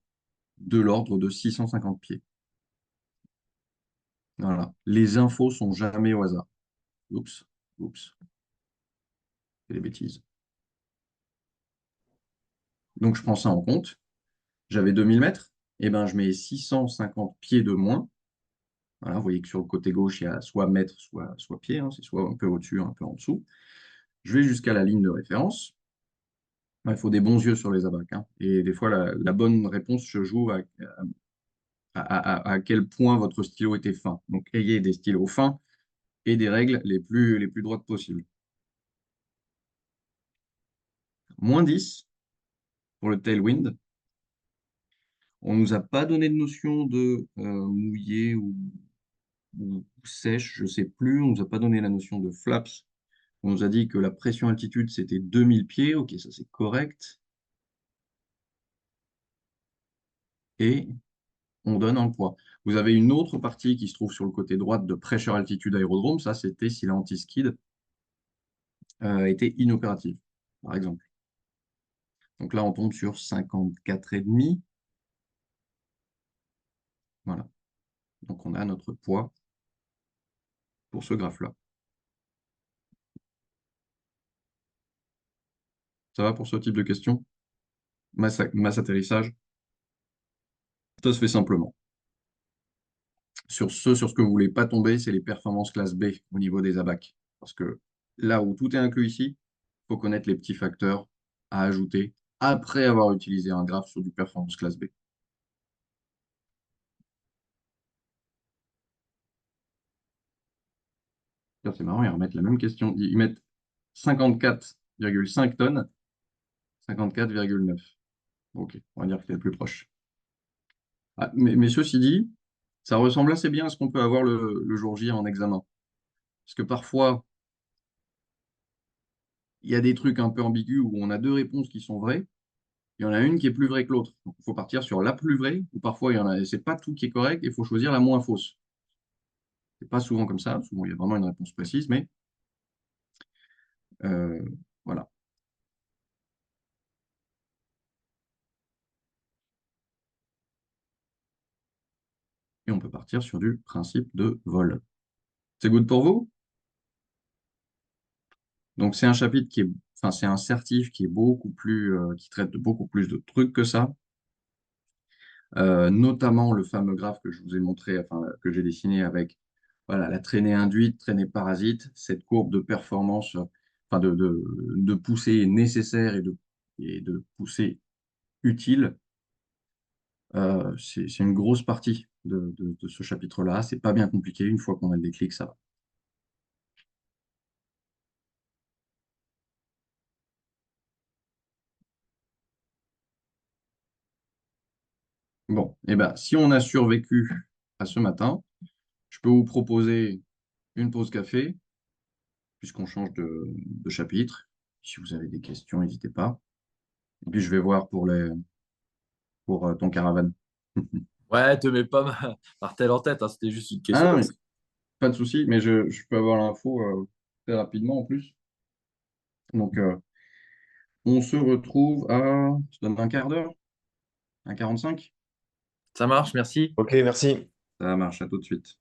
de l'ordre de 650 pieds. Voilà. Les infos sont jamais au hasard. Oups, oups, c'est des bêtises. Donc je prends ça en compte. J'avais 2000 mètres, et ben je mets 650 pieds de moins. Voilà, vous voyez que sur le côté gauche, il y a soit mètre, soit pied, hein, c'est soit un peu au-dessus, un peu en dessous. Je vais jusqu'à la ligne de référence. Il faut des bons yeux sur les abacs, hein. Et des fois, la bonne réponse se joue à quel point votre stylo était fin. Donc, ayez des stylos fins et des règles les plus droites possibles. -10 pour le tailwind. On ne nous a pas donné de notion de mouillé ou sèche, je ne sais plus. On ne nous a pas donné la notion de flaps. On nous a dit que la pression altitude, c'était 2000 pieds. Ok, ça c'est correct. Et on donne un poids. Vous avez une autre partie qui se trouve sur le côté droit de pressure altitude aérodrome. Ça, c'était si l'anti-skid était inopérative, par exemple. Donc là, on tombe sur 54,5. Voilà. Donc on a notre poids pour ce graphe-là. Ça va pour ce type de question? Masse atterrissage, ça se fait simplement. Sur ce que vous ne voulez pas tomber, c'est les performances classe B au niveau des abacs. Parce que là où tout est inclus ici, il faut connaître les petits facteurs à ajouter après avoir utilisé un graphe sur du performance classe B. Ça, c'est marrant, ils remettent la même question. Ils mettent 54,5 tonnes, 54,9. Ok, on va dire que c'est le plus proche. Ah, mais ceci dit, ça ressemble assez bien à ce qu'on peut avoir le jour J en examen. Parce que parfois, il y a des trucs un peu ambigus où on a deux réponses qui sont vraies. Il y en a une qui est plus vraie que l'autre. Donc, il faut partir sur la plus vraie, ou parfois, c'est pas tout qui est correct, et il faut choisir la moins fausse. C'est pas souvent comme ça. Souvent, il y a vraiment une réponse précise, mais euh, voilà. Et on peut partir sur du principe de vol. C'est good pour vous? Donc, c'est un chapitre qui est, enfin, c'est un certif qui est beaucoup plus, qui traite de beaucoup plus de trucs que ça. Notamment le fameux graphe que je vous ai montré, enfin, que j'ai dessiné avec voilà, la traînée induite, traînée parasite, cette courbe de performance, enfin de poussée nécessaire et de poussée utile. C'est une grosse partie de ce chapitre-là. C'est pas bien compliqué. Une fois qu'on a le déclic, ça va. Bon, et ben, si on a survécu à ce matin, je peux vous proposer une pause café, puisqu'on change de chapitre. Si vous avez des questions, n'hésitez pas. Et puis je vais voir pour ton caravane. Ouais, te mets pas Martel en tête, hein, c'était juste une Ah question. non, mais pas de souci, mais je peux avoir l'info très rapidement en plus. Donc on se retrouve à, je donne un quart d'heure, un 45. Ça marche, merci. Ok, merci. Ça marche, à tout de suite.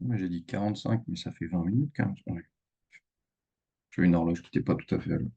Moi, j'ai dit 45, mais ça fait 20 minutes, 15. Ouais. J'ai une horloge qui n'était pas tout à fait à l'heure.